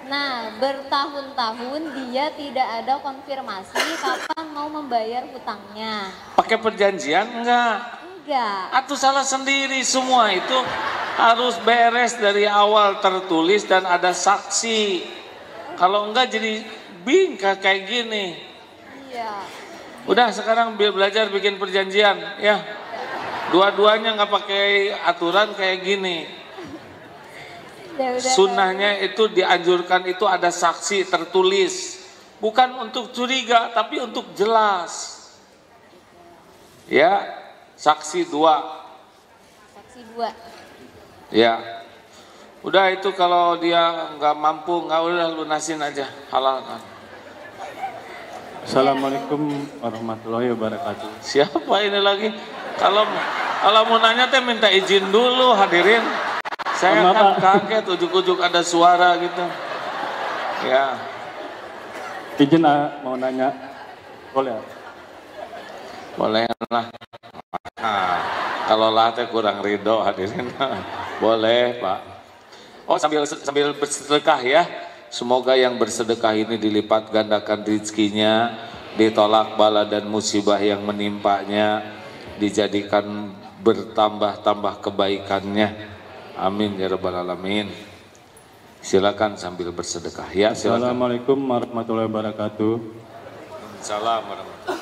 Nah, bertahun-tahun dia tidak ada konfirmasi kapan mau membayar hutangnya. Pakai perjanjian enggak? Enggak. Atau salah sendiri, semua itu harus beres dari awal, tertulis dan ada saksi. Kalau enggak jadi bingkai kayak gini. Iya. Udah sekarang belajar bikin perjanjian ya. Dua-duanya nggak pakai aturan kayak gini. Sunnahnya itu dianjurkan itu ada saksi tertulis. Bukan untuk curiga tapi untuk jelas. Ya, saksi 2. Saksi 2. Ya. Udah itu kalau dia nggak mampu, nggak udah lunasin aja, halalkan. Assalamualaikum warahmatullahi wabarakatuh. Siapa ini lagi? Kalau mau nanya teh minta izin dulu hadirin. Saya kan kaget ujuk-ujuk ada suara gitu. Ya. Izin mau nanya, boleh? Boleh lah. Nah, kalau lah teh kurang ridho hadirin. Boleh Pak. Oh sambil bersedekah ya. Semoga yang bersedekah ini dilipat gandakan rezekinya, ditolak bala dan musibah yang menimpanya, dijadikan bertambah-tambah kebaikannya. Amin ya rabbal alamin. Silakan sambil bersedekah ya. Silakan. Assalamualaikum warahmatullahi wabarakatuh. Salam warahmatullahi.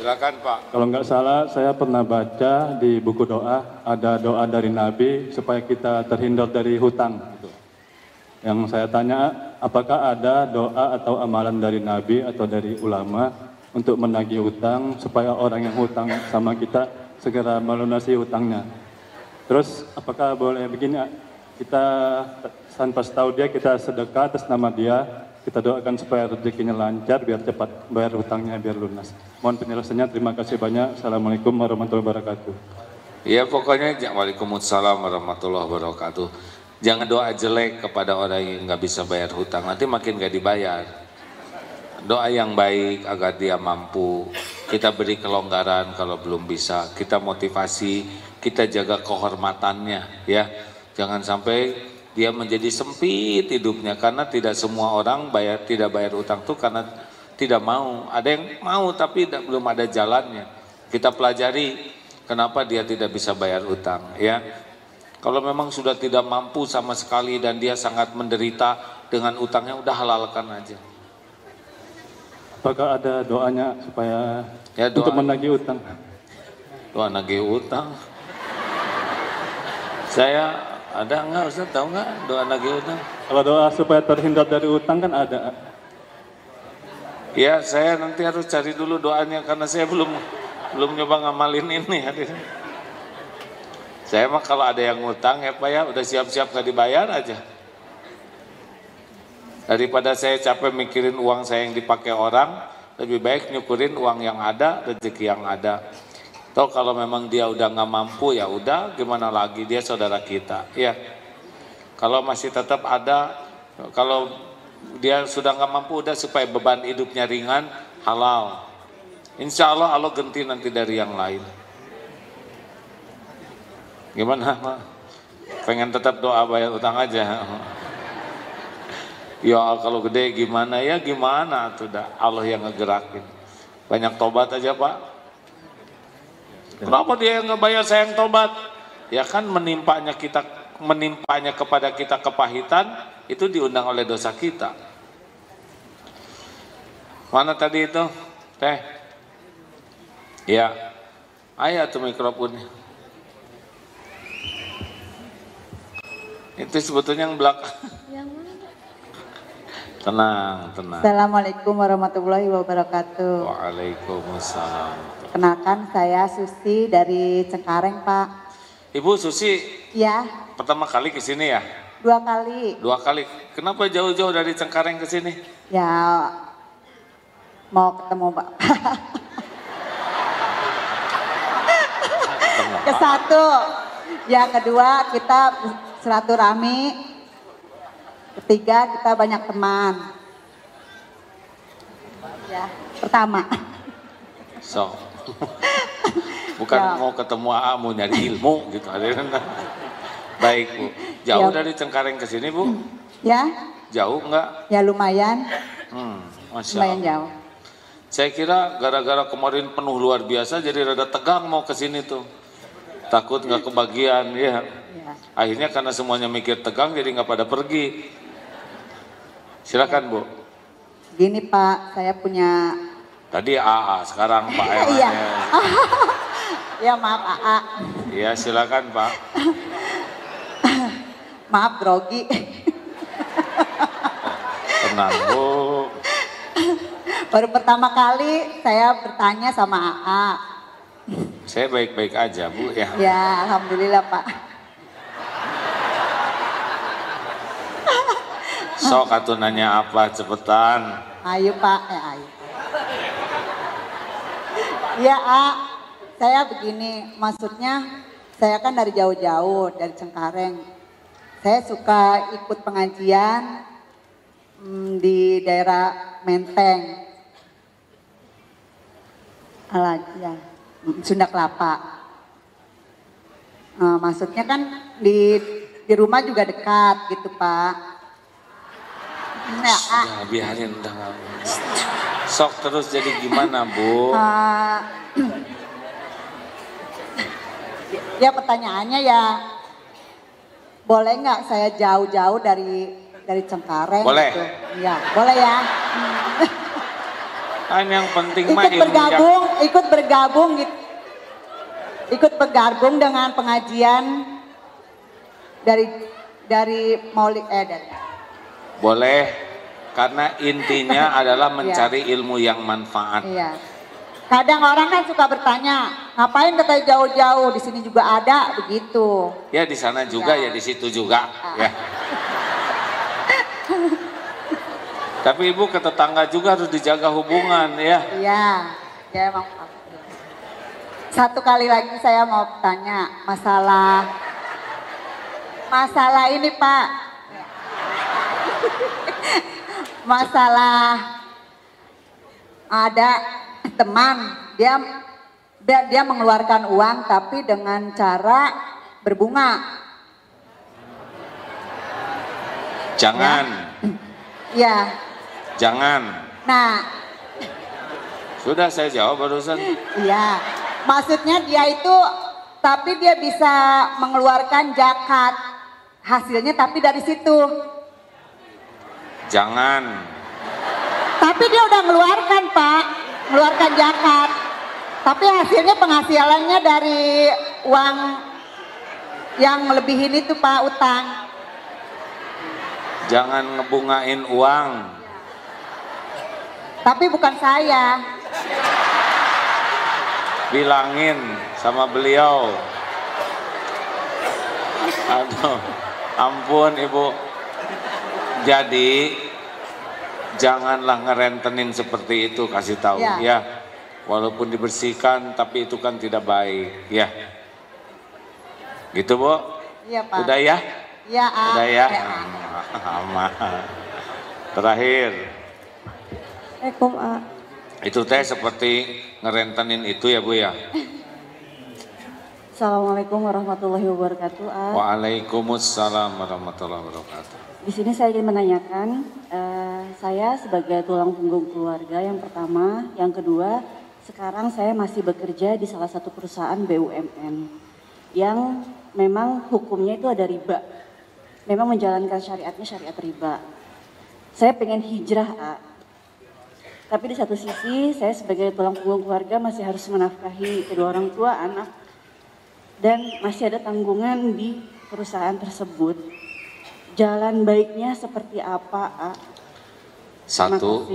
Silakan Pak. Kalau nggak salah saya pernah baca di buku doa ada doa dari Nabi supaya kita terhindar dari hutang. Yang saya tanya, apakah ada doa atau amalan dari Nabi atau dari ulama untuk menagih hutang supaya orang yang hutang sama kita segera melunasi hutangnya? Terus apakah boleh begini? kita tanpa tahu dia, kita sedekah atas nama dia, kita doakan supaya rezekinya lancar, biar cepat bayar hutangnya, biar lunas. Mohon penjelasannya, terima kasih banyak. Assalamualaikum warahmatullahi wabarakatuh. Ya pokoknya, waalaikumsalam warahmatullahi wabarakatuh. Jangan doa jelek kepada orang yang nggak bisa bayar hutang, nanti makin nggak dibayar. Doa yang baik agar dia mampu, kita beri kelonggaran kalau belum bisa, kita motivasi, kita jaga kehormatannya ya. Jangan sampai dia menjadi sempit hidupnya, karena tidak semua orang tidak bayar hutang tuh karena tidak mau. Ada yang mau tapi belum ada jalannya. Kita pelajari kenapa dia tidak bisa bayar hutang ya. Kalau memang sudah tidak mampu sama sekali dan dia sangat menderita dengan utangnya, udah halalkan aja. Apakah ada doanya supaya ya, doa, untuk menagih utang? Doa nagih utang. Saya ada nggak Ustaz, tahu nggak doa nagih utang? Kalau doa supaya terhindar dari utang kan ada. Ya saya nanti harus cari dulu doanya karena saya belum nyoba ngamalin ini hadirin. Saya mah kalau ada yang ngutang ya Pak ya udah siap-siap nggak dibayar aja. Daripada saya capek mikirin uang saya yang dipakai orang, lebih baik nyukurin uang yang ada, rezeki yang ada. Toh kalau memang dia udah nggak mampu ya udah, gimana lagi, dia saudara kita ya. Kalau masih tetap ada, kalau dia sudah nggak mampu udah, supaya beban hidupnya ringan, halal. Insya Allah Allah ganti nanti dari yang lain. Gimana Pak? Pengen tetap doa bayar utang aja. Ya kalau gede gimana ya gimana tuh dah, Allah yang ngegerakin. Banyak tobat aja Pak. Kenapa dia yang ngebayar, saya yang tobat? Ya kan menimpanya kepada kita kepahitan, itu diundang oleh dosa kita. Mana tadi itu? Teh. Ya. Ayo tuh mikrofonnya. Itu sebetulnya yang belakang. Tenang. Assalamualaikum warahmatullahi wabarakatuh. Waalaikumsalam. Kenalkan, saya Susi dari Cengkareng, Pak. Ibu Susi. Ya. Pertama kali ke sini ya? 2 kali. 2 kali. Kenapa jauh-jauh dari Cengkareng ke sini? Ya, mau ketemu Bapak. Ke-1. Yang kedua, kita silaturahmi. Ketiga, kita banyak teman. Ya, pertama. So, bukan ya. Mau ketemu AA, mau nyari ilmu gitu. Baik Bu, jauh ya. Dari Cengkareng ke sini Bu? Ya. Jauh enggak? Ya lumayan. Masya lumayan Allah. Jauh. Saya kira gara-gara kemarin penuh luar biasa, jadi rada tegang mau ke sini tuh. Takut nggak kebagian ya. Akhirnya karena semuanya mikir tegang, jadi nggak pada pergi. Silakan Bu. Gini Pak, saya punya. Tadi AA, sekarang Pak Erlangga. Iya. Ya maaf AA. Iya silakan Pak. Maaf grogi. Tenang Bu. Baru pertama kali saya bertanya sama AA. Saya baik-baik aja Bu ya. Ya alhamdulillah Pak. Sok atuh nanya apa cepetan. Ayo Pak, ayo. Ya A, saya begini, maksudnya saya kan dari jauh-jauh, dari Cengkareng. Saya suka ikut pengajian di daerah Menteng. Ya, Sunda Kelapa. Maksudnya kan di rumah juga dekat gitu Pak. Ya, biarin udah. Sok terus jadi gimana Bu? Ya pertanyaannya ya, boleh nggak saya jauh-jauh dari Cengkareng? Boleh. Gitu? Ya, boleh ya. Kan yang penting mah ikut bergabung dengan pengajian dari Maulid Boleh, karena intinya adalah mencari ilmu yang manfaat. Iya. Kadang orang kan suka bertanya, Ngapain katanya jauh-jauh, di sini juga ada begitu. Ya di sana juga ya, di situ juga ya. Tapi ibu ke tetangga juga harus dijaga hubungan ya. Iya, ya emang. Satu kali lagi saya mau tanya masalah ini Pak. Masalah ada teman dia mengeluarkan uang tapi dengan cara berbunga. Jangan. Ya. Jangan. Nah. Sudah saya jawab barusan. Iya. Maksudnya dia itu tapi dia bisa mengeluarkan zakat hasilnya tapi dari situ. Jangan. Tapi dia udah ngeluarkan Pak, ngeluarkan zakat. Tapi hasilnya penghasilannya dari uang yang melebihin itu Pak, utang. Jangan ngebungain uang. Tapi bukan saya. Bilangin sama beliau. Aduh, ampun ibu. Jadi janganlah ngerentenin seperti itu, kasih tahu ya. Walaupun dibersihkan tapi itu kan tidak baik ya. Gitu Bu? Iya Pak. Udah ya? Iya. Udah ya? Aman. Terakhir. Assalamualaikum Itu teh seperti ngerentenin itu ya Bu ya? Assalamualaikum warahmatullahi wabarakatuh. Waalaikumsalam warahmatullahi wabarakatuh. Di sini saya ingin menanyakan, saya sebagai tulang punggung keluarga yang pertama, yang kedua, sekarang saya masih bekerja di salah satu perusahaan BUMN yang memang hukumnya itu ada riba, memang menjalankan syariatnya syariat riba. Saya pengen hijrah, tapi di satu sisi saya sebagai tulang punggung keluarga masih harus menafkahi kedua orang tua, anak, dan masih ada tanggungan di perusahaan tersebut. Jalan baiknya seperti apa, Satu.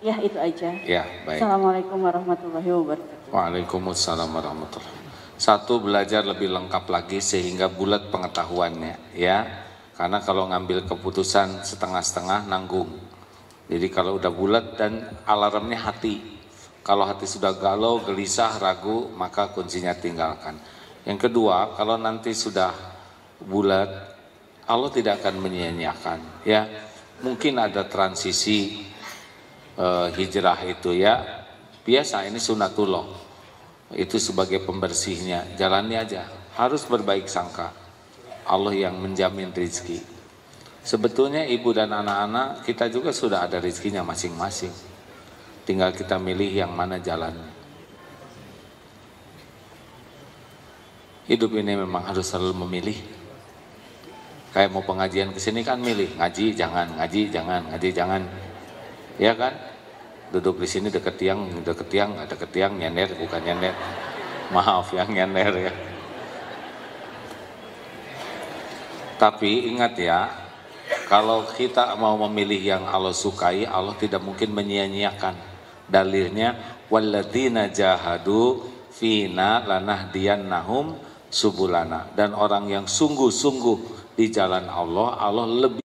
Ya itu aja. Ya baik. Assalamualaikum warahmatullahi wabarakatuh. Waalaikumsalam warahmatullahi wabarakatuh. Satu, belajar lebih lengkap lagi sehingga bulat pengetahuannya ya. Karena kalau ngambil keputusan setengah-setengah nanggung. Jadi kalau udah bulat dan alarmnya hati. Kalau hati sudah galau, gelisah, ragu, maka kuncinya tinggalkan. Yang kedua, kalau nanti sudah bulat, Allah tidak akan menyia-nyiakan ya. Mungkin ada transisi hijrah itu ya. Biasa, ini sunatullah. Itu sebagai pembersihnya. Jalani aja. Harus berbaik sangka. Allah yang menjamin rezeki. Sebetulnya ibu dan anak-anak kita juga sudah ada rezekinya masing-masing. Tinggal kita milih yang mana jalannya. Hidup ini memang harus selalu memilih. Kayak mau pengajian ke sini kan milih, ngaji jangan, ngaji jangan, ngaji jangan. Ya kan? Duduk di sini deket tiang, nyender bukan nyender. Maaf yang nyender ya. Tapi ingat ya, kalau kita mau memilih yang Allah sukai, Allah tidak mungkin menyia-nyiakan. Dalilnya, walladzina jahadu fina lanahdiyannahum subulana. Dan orang yang sungguh-sungguh di jalan Allah, Allah lebih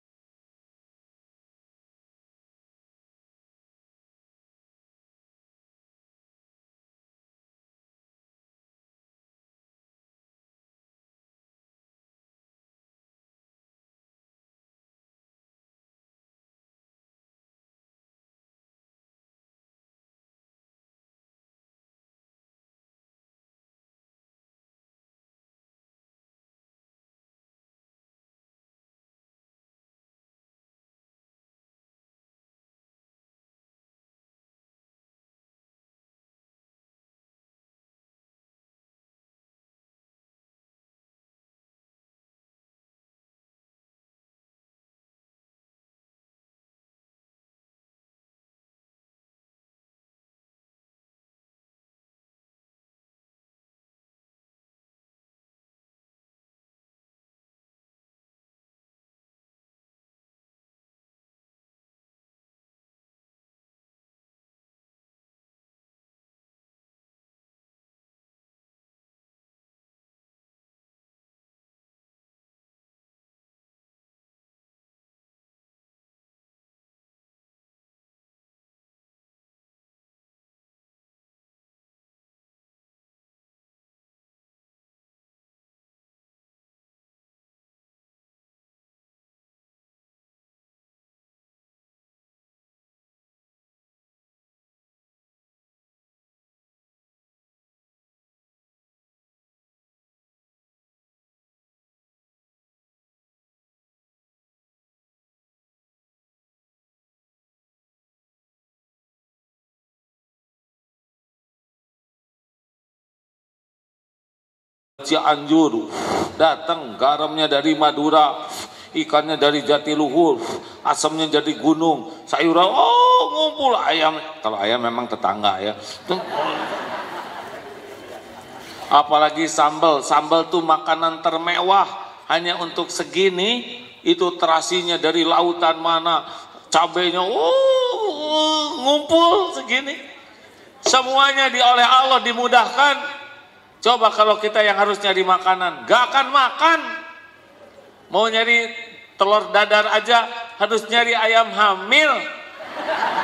Cianjur, datang garamnya dari Madura, ikannya dari Jatiluhur, asamnya dari gunung, sayuran, oh ngumpul ayam. Kalau ayam memang tetangga ya. Apalagi sambal, sambal tuh makanan termewah, hanya untuk segini, itu terasinya dari lautan mana, cabenya, ngumpul segini. Semuanya oleh Allah dimudahkan. Coba kalau kita yang harus nyari makanan, gak akan makan. Mau nyari telur dadar aja harus nyari ayam hamil.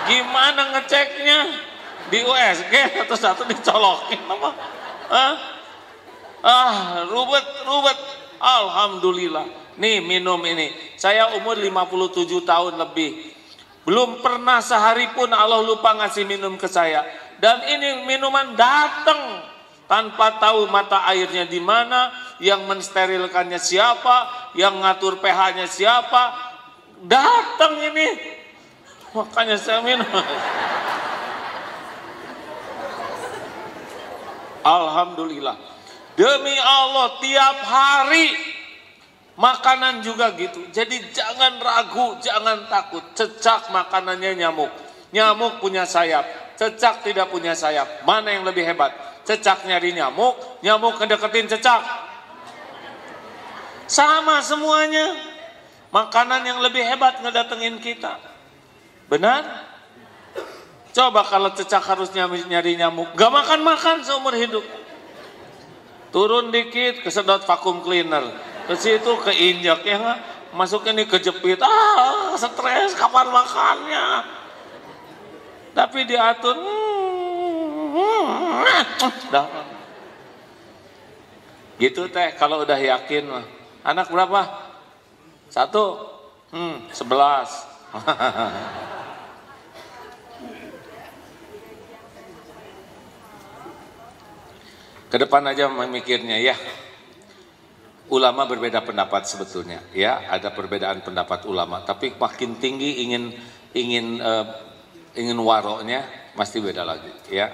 Gimana ngeceknya? Di USG satu-satu dicolokin apa? Rubet. Alhamdulillah. Nih minum ini. Saya umur 57 tahun lebih. Belum pernah sehari pun Allah lupa ngasih minum ke saya. Dan ini minuman datang tanpa tahu mata airnya di mana, yang mensterilkannya siapa, yang ngatur pH-nya siapa, datang ini. Makanya saya minum. Alhamdulillah. Demi Allah tiap hari makanan juga gitu. Jadi jangan ragu, jangan takut. Cecak makanannya nyamuk. Nyamuk punya sayap, cecak tidak punya sayap. Mana yang lebih hebat? Cecak nyari nyamuk, nyamuk ngedeketin cecak. Sama semuanya. Makanan yang lebih hebat ngedatengin kita. Benar? Coba kalau cecak harus nyari nyamuk, gak makan seumur hidup. Turun dikit, kesedot vacuum cleaner. Ke situ keinjak ya nggak? Masukin nih kejepit. Stres kapan makannya? Tapi diatur. Gitu teh kalau udah yakin mah. Anak berapa? 1? 11. Ke depan aja memikirnya ya. Ulama berbeda pendapat sebetulnya ya, ada perbedaan pendapat ulama, tapi makin tinggi ingin waroknya pasti beda lagi ya.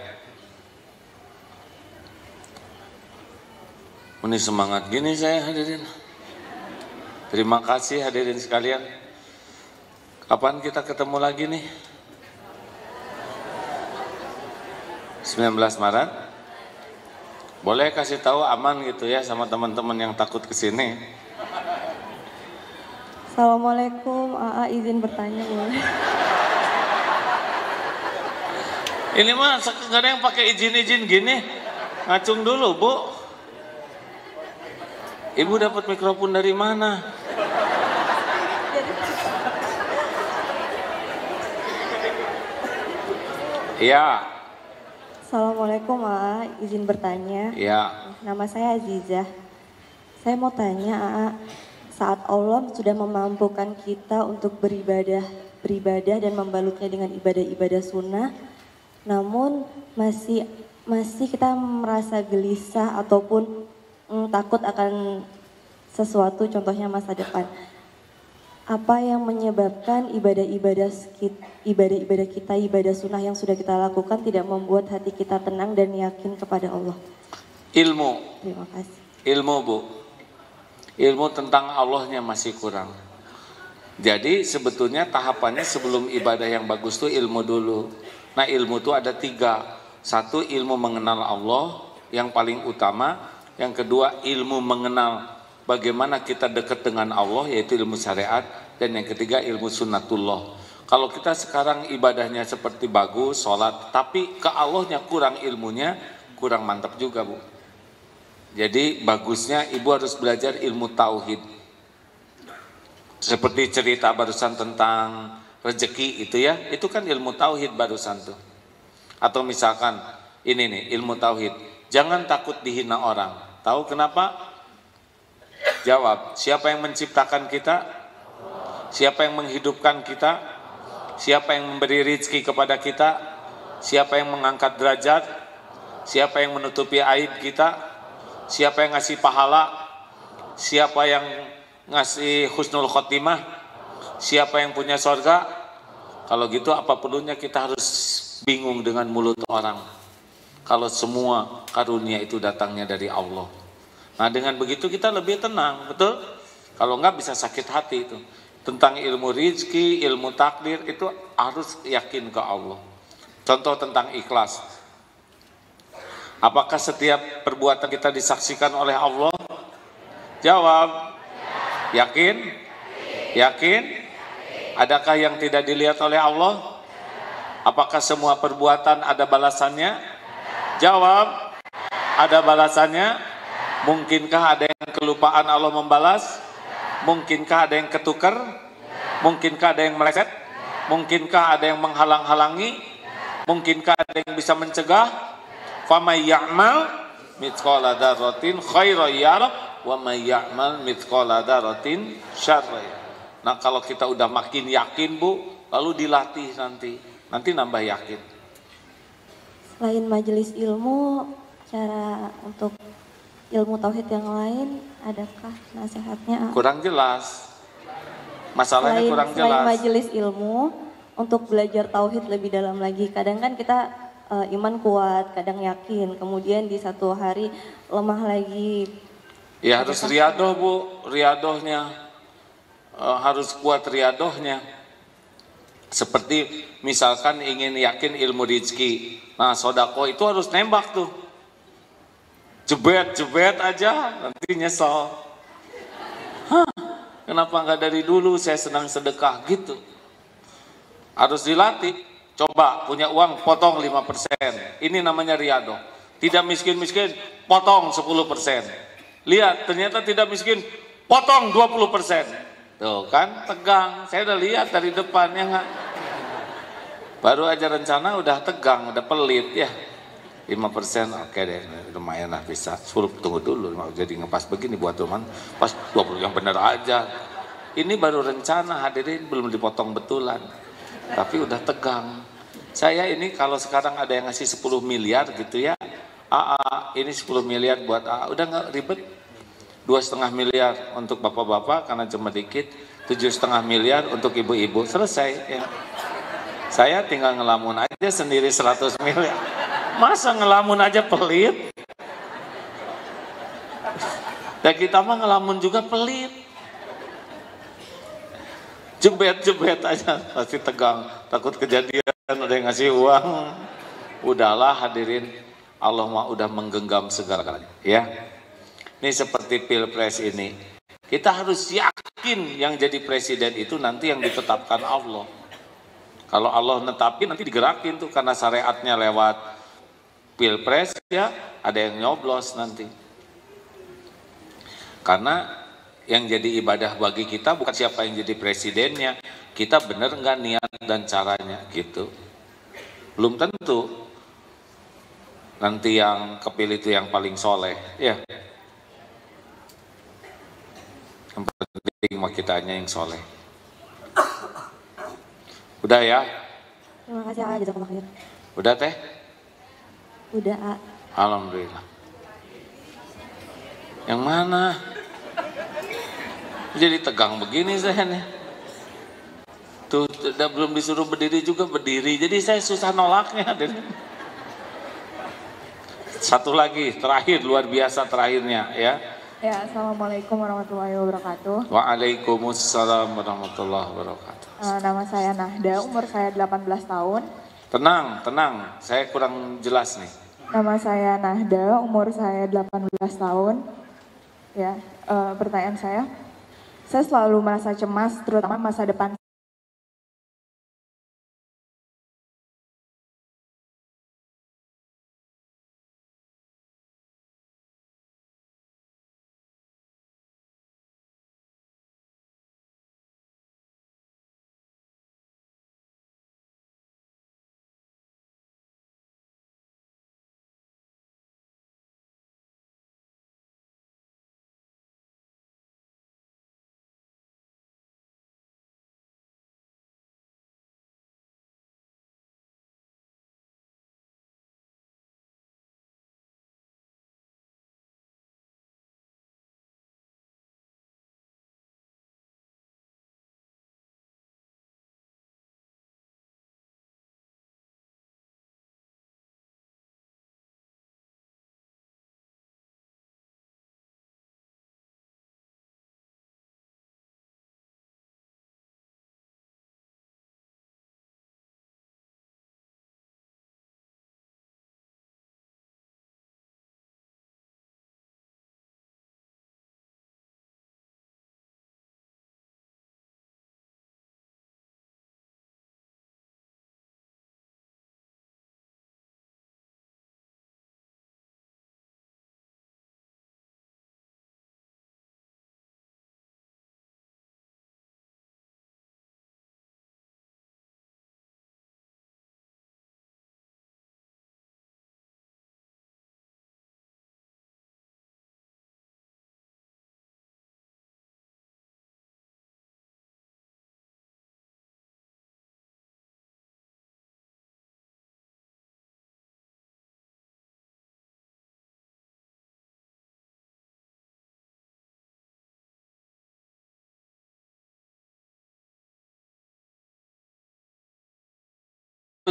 Ini semangat gini saya hadirin. Terima kasih hadirin sekalian. Kapan kita ketemu lagi nih? 19 Maret. Boleh kasih tahu aman gitu ya sama teman-teman yang takut kesini. Assalamualaikum, AA izin bertanya boleh? Ini mah gak ada yang pakai izin-izin gini. Ngacung dulu Bu. Ibu dapat mikrofon dari mana? Iya. Assalamualaikum, AA izin bertanya. Iya. Nama saya Azizah. Saya mau tanya, AA, saat Allah sudah memampukan kita untuk beribadah dan membalutnya dengan ibadah-ibadah sunnah, namun masih kita merasa gelisah ataupun takut akan sesuatu, contohnya masa depan. Apa yang menyebabkan ibadah-ibadah kita, ibadah sunnah yang sudah kita lakukan tidak membuat hati kita tenang dan yakin kepada Allah? Ilmu. Terima kasih. Ilmu Bu. Ilmu tentang Allahnya masih kurang. Jadi sebetulnya tahapannya sebelum ibadah yang bagus tuh ilmu dulu. Nah ilmu tuh ada 3. 1 ilmu mengenal Allah yang paling utama. Yang kedua ilmu mengenal bagaimana kita dekat dengan Allah, yaitu ilmu syariat. Dan yang ketiga ilmu sunnatullah. Kalau kita sekarang ibadahnya seperti bagus, sholat, tapi ke Allahnya kurang ilmunya, kurang mantap juga Bu. Jadi bagusnya ibu harus belajar ilmu tauhid. Seperti cerita barusan tentang rezeki itu ya, itu kan ilmu tauhid barusan tuh. Atau misalkan ini nih ilmu tauhid, jangan takut dihina orang. Tahu kenapa? Jawab, siapa yang menciptakan kita? Siapa yang menghidupkan kita? Siapa yang memberi rezeki kepada kita? Siapa yang mengangkat derajat? Siapa yang menutupi aib kita? Siapa yang ngasih pahala? Siapa yang ngasih husnul khotimah? Siapa yang punya surga? Kalau gitu apa perlunya kita harus bingung dengan mulut orang? Kalau semua karunia itu datangnya dari Allah. Nah dengan begitu kita lebih tenang, betul? Kalau enggak bisa sakit hati itu. Tentang ilmu rizki, ilmu takdir itu harus yakin ke Allah. Contoh tentang ikhlas. Apakah setiap perbuatan kita disaksikan oleh Allah? Jawab. Yakin? Yakin? Adakah yang tidak dilihat oleh Allah? Apakah semua perbuatan ada balasannya? Jawab. Ada balasannya? Mungkinkah ada yang kelupaan Allah membalas? Mungkinkah ada yang ketukar? Mungkinkah ada yang meleset? Mungkinkah ada yang menghalang-halangi? Mungkinkah ada yang bisa mencegah? Famay ya'mal mithqala dzarratin khairan yarah wa may ya'mal mithqala dzarratin syarran. Nah, kalau kita udah makin yakin, Bu, lalu dilatih nanti nambah yakin. Selain majelis ilmu, cara untuk ilmu tauhid yang lain, adakah nasihatnya? Kurang jelas. Masalahnya kurang jelas. Selain majelis ilmu, untuk belajar tauhid lebih dalam lagi. Kadang kan kita iman kuat, kadang yakin, kemudian di satu hari lemah lagi. Ya harus riadoh, Bu, riadohnya harus kuat riadohnya. Seperti misalkan ingin yakin ilmu rizki, nah sodako itu harus nembak tuh. Jebet aja, nanti nyesel. Hah, kenapa nggak dari dulu saya senang sedekah gitu? Harus dilatih. Coba punya uang potong 5%. Ini namanya riadoh. Tidak miskin-miskin, potong 10%. Lihat, ternyata tidak miskin, potong 20%. Tuh kan, tegang. Saya udah lihat dari depan, ya nggak? Baru aja rencana udah tegang, udah pelit ya. 5%, oke deh, lumayan lah bisa. 10 tunggu dulu, jadi ngepas begini buat teman. Pas 20 yang bener aja. Ini baru rencana, hadirin, belum dipotong betulan. Tapi udah tegang. Saya ini kalau sekarang ada yang ngasih 10 miliar gitu ya, ini 10 miliar buat udah nggak ribet. 2,5 miliar untuk bapak-bapak karena cuma dikit, 7,5 miliar untuk ibu-ibu, selesai ya. Saya tinggal ngelamun aja sendiri 100 miliar. Masa ngelamun aja pelit? Dan kita mah ngelamun juga pelit. Jebet aja pasti tegang, takut kejadian ada yang ngasih uang. Udahlah hadirin, Allah mah udah menggenggam segala-galanya ya. Ini seperti pilpres ini, kita harus yakin yang jadi presiden itu nanti yang ditetapkan Allah. Kalau Allah netapin nanti digerakin tuh, karena syariatnya lewat pilpres ya, ada yang nyoblos nanti. Karena yang jadi ibadah bagi kita bukan siapa yang jadi presidennya, kita bener nggak niat dan caranya gitu. Belum tentu nanti yang kepilih itu yang paling soleh ya. Yang penting mah kitanya yang soleh. Udah ya? Terima kasih A, jazakallah khair. Udah teh? Udah A. Alhamdulillah. Yang mana? Jadi tegang begini saya nih. Tuh udah belum disuruh berdiri juga berdiri. Jadi saya susah nolaknya. Satu lagi, terakhir, luar biasa terakhirnya ya. Ya, Assalamualaikum warahmatullahi wabarakatuh. Waalaikumsalam warahmatullahi wabarakatuh. Nama saya Nahda, umur saya 18 tahun. Tenang, saya kurang jelas nih. Nama saya Nahda, umur saya 18 tahun. Ya, pertanyaan saya selalu merasa cemas, terutama masa depan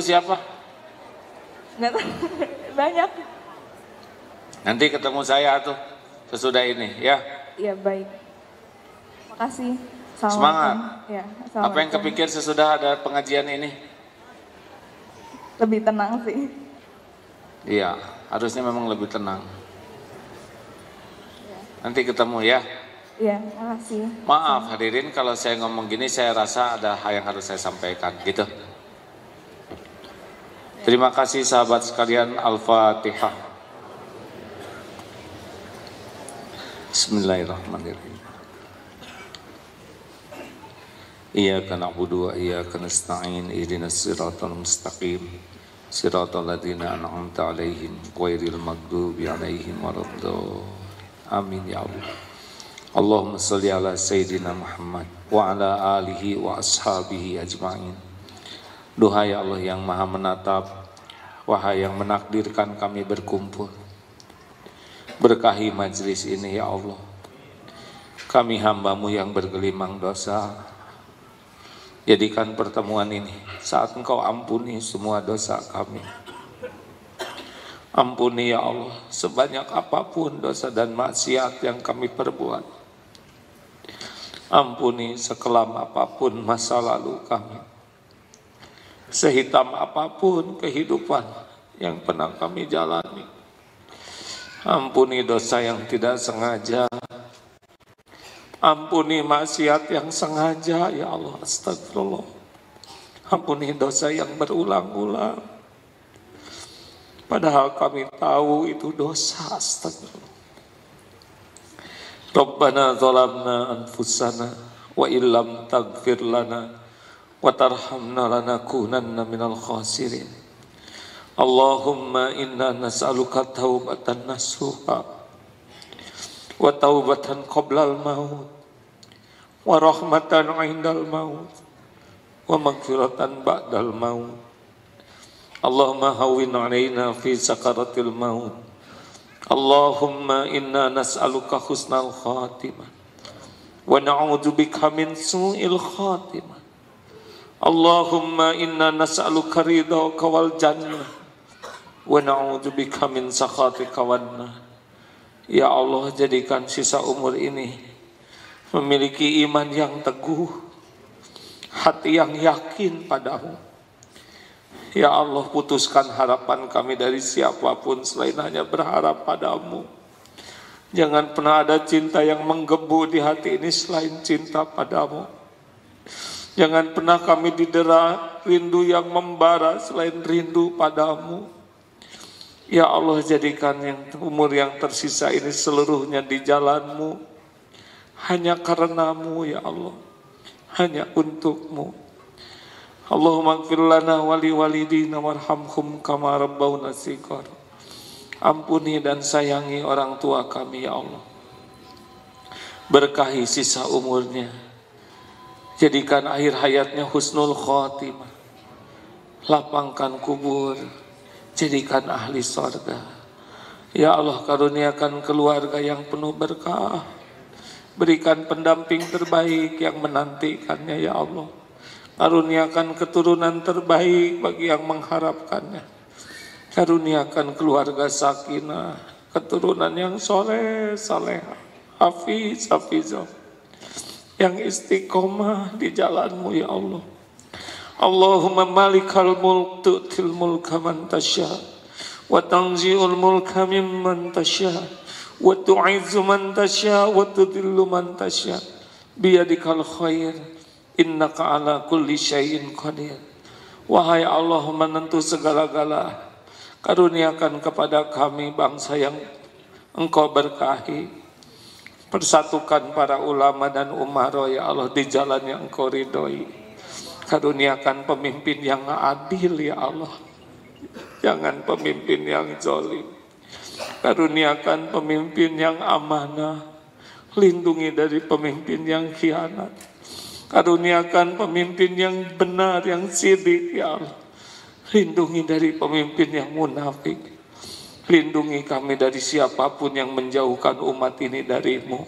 siapa? Nggak tahu. Banyak. Nanti ketemu saya tuh sesudah ini ya. Iya baik. Makasih. Semangat. Ya, apa yang kepikir sesudah ada pengajian ini? Lebih tenang sih. Iya, harusnya memang lebih tenang. Nanti ketemu ya. Iya, makasih. Maaf hadirin kalau saya ngomong gini saya rasa ada hal yang harus saya sampaikan gitu. Terima kasih sahabat sekalian, Al-Fatihah. Bismillahirrahmanirrahim. Iyyaka na'budu wa iyyaka nasta'in ihdinas siratal mustaqim siratal ladzina an'amta 'alaihim ghairil maghdubi 'alaihim waladdallin. Amin ya Allah. Allahumma shalli ala sayyidina Muhammad wa ala alihi wa ashabihi ajma'in. Duhai Allah yang Maha menatap, wahai yang menakdirkan kami berkumpul, berkahi majlis ini ya Allah. Kami hamba-Mu yang bergelimang dosa, jadikan pertemuan ini saat Engkau ampuni semua dosa kami. Ampuni ya Allah sebanyak apapun dosa dan maksiat yang kami perbuat. Ampuni sekelam apapun masa lalu kami, sehitam apapun kehidupan yang pernah kami jalani. Ampuni dosa yang tidak sengaja, ampuni maksiat yang sengaja ya Allah. Astagfirullah. Ampuni dosa yang berulang-ulang, padahal kami tahu itu dosa. Astagfirullah. Rabbana zalamna anfusana wa illam taghfir lana wa tarhamna lanakunanna minal khasirin. Allahumma inna nas'aluka taubatan nasuha wa taubatan qoblal maut wa rahmatan indal maut wa maghfiratan ba'dal maut. Allahumma hawwin alaina fi sakaratil maut. Allahumma inna nas'aluka husnal khatimah wa na'udzubika min su'il khatimah. Allahumma inna nas'aluka ridhaka wal jannah wa na'udzubika min sakhatika wan nar. Ya Allah, jadikan sisa umur ini memiliki iman yang teguh, hati yang yakin padamu. Ya Allah, putuskan harapan kami dari siapapun selain hanya berharap padamu. Jangan pernah ada cinta yang menggebu di hati ini selain cinta padamu. Jangan pernah kami didera rindu yang membara selain rindu padamu. Ya Allah, jadikan umur yang tersisa ini seluruhnya di jalanmu, hanya karenamu ya Allah, hanya untukmu. Allahumma ighfir lana wa li walidina warhamhum kama rabbawna shighara. Ampuni dan sayangi orang tua kami ya Allah. Berkahi sisa umurnya. Jadikan akhir hayatnya husnul khatimah. Lapangkan kubur. Jadikan ahli surga. Ya Allah, karuniakan keluarga yang penuh berkah. Berikan pendamping terbaik yang menantikannya ya Allah. Karuniakan keturunan terbaik bagi yang mengharapkannya. Karuniakan keluarga sakinah, keturunan yang soleh, salehah, hafiz, hafizah, yang istiqomah di jalanmu ya Allah. Allahumma malikal mulk tu'til mulka man tasya wa tanzi'ul mulka mimman tasya wa tu'izzu man tasya wa tudillu man tasya biyadikal khair innaka ala kulli syai'in qadir. Wahai Allah menentu segala-gala, karuniakan kepada kami bangsa yang Engkau berkahi. Persatukan para ulama dan umara ya Allah di jalan yang Engkau ridhoi. Karuniakan pemimpin yang adil ya Allah. Jangan pemimpin yang zalim. Karuniakan pemimpin yang amanah. Lindungi dari pemimpin yang khianat. Karuniakan pemimpin yang benar, yang sidik ya Allah. Lindungi dari pemimpin yang munafik. Lindungi kami dari siapapun yang menjauhkan umat ini darimu.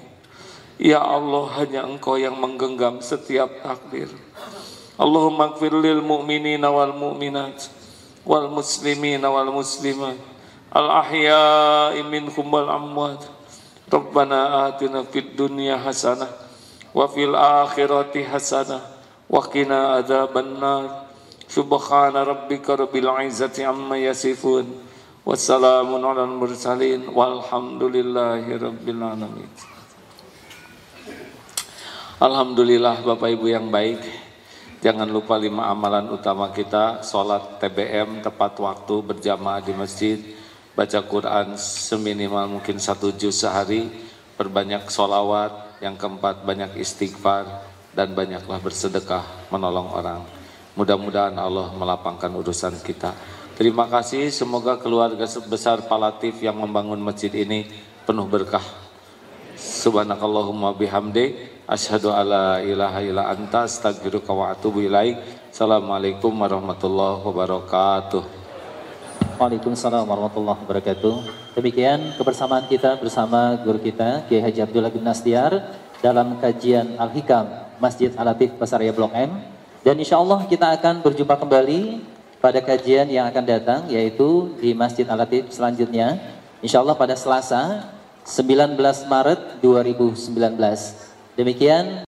Ya Allah, hanya Engkau yang menggenggam setiap takdir. Allahumma ighfir lil mu'minina wal mu'minat wal muslimina wal muslimat al ahya'i minhum wal amwat. Rabbana atina fid dunya hasanah wa fil akhirati hasanah wa qina adzabannar. Subhana rabbika rabbil izzati amma yasifun. Wassalamun alal mursalin walhamdulillahi rabbil alamin. Alhamdulillah Bapak Ibu yang baik. Jangan lupa 5 amalan utama kita, sholat TBM tepat waktu berjamaah di masjid, baca Quran seminimal mungkin 1 juz sehari, perbanyak sholawat, yang keempat banyak istighfar, dan banyaklah bersedekah menolong orang. Mudah-mudahan Allah melapangkan urusan kita. Terima kasih, semoga keluarga besar Palatif yang membangun masjid ini penuh berkah. Subhanakallahumma bihamdik. Asyhadu alla ilaha illa anta astaghfiruka wa atubu ilaik. Assalamualaikum warahmatullahi wabarakatuh. Waalaikumsalam warahmatullahi wabarakatuh. Demikian kebersamaan kita bersama guru kita Kiai Haji Abdullah bin Nastiar dalam kajian Al-Hikam Masjid Al-Latif Pasaraya Blok M. Dan insya Allah kita akan berjumpa kembali pada kajian yang akan datang, yaitu di Masjid Al-Latif selanjutnya. Insya Allah pada Selasa 19 Maret 2019. Demikian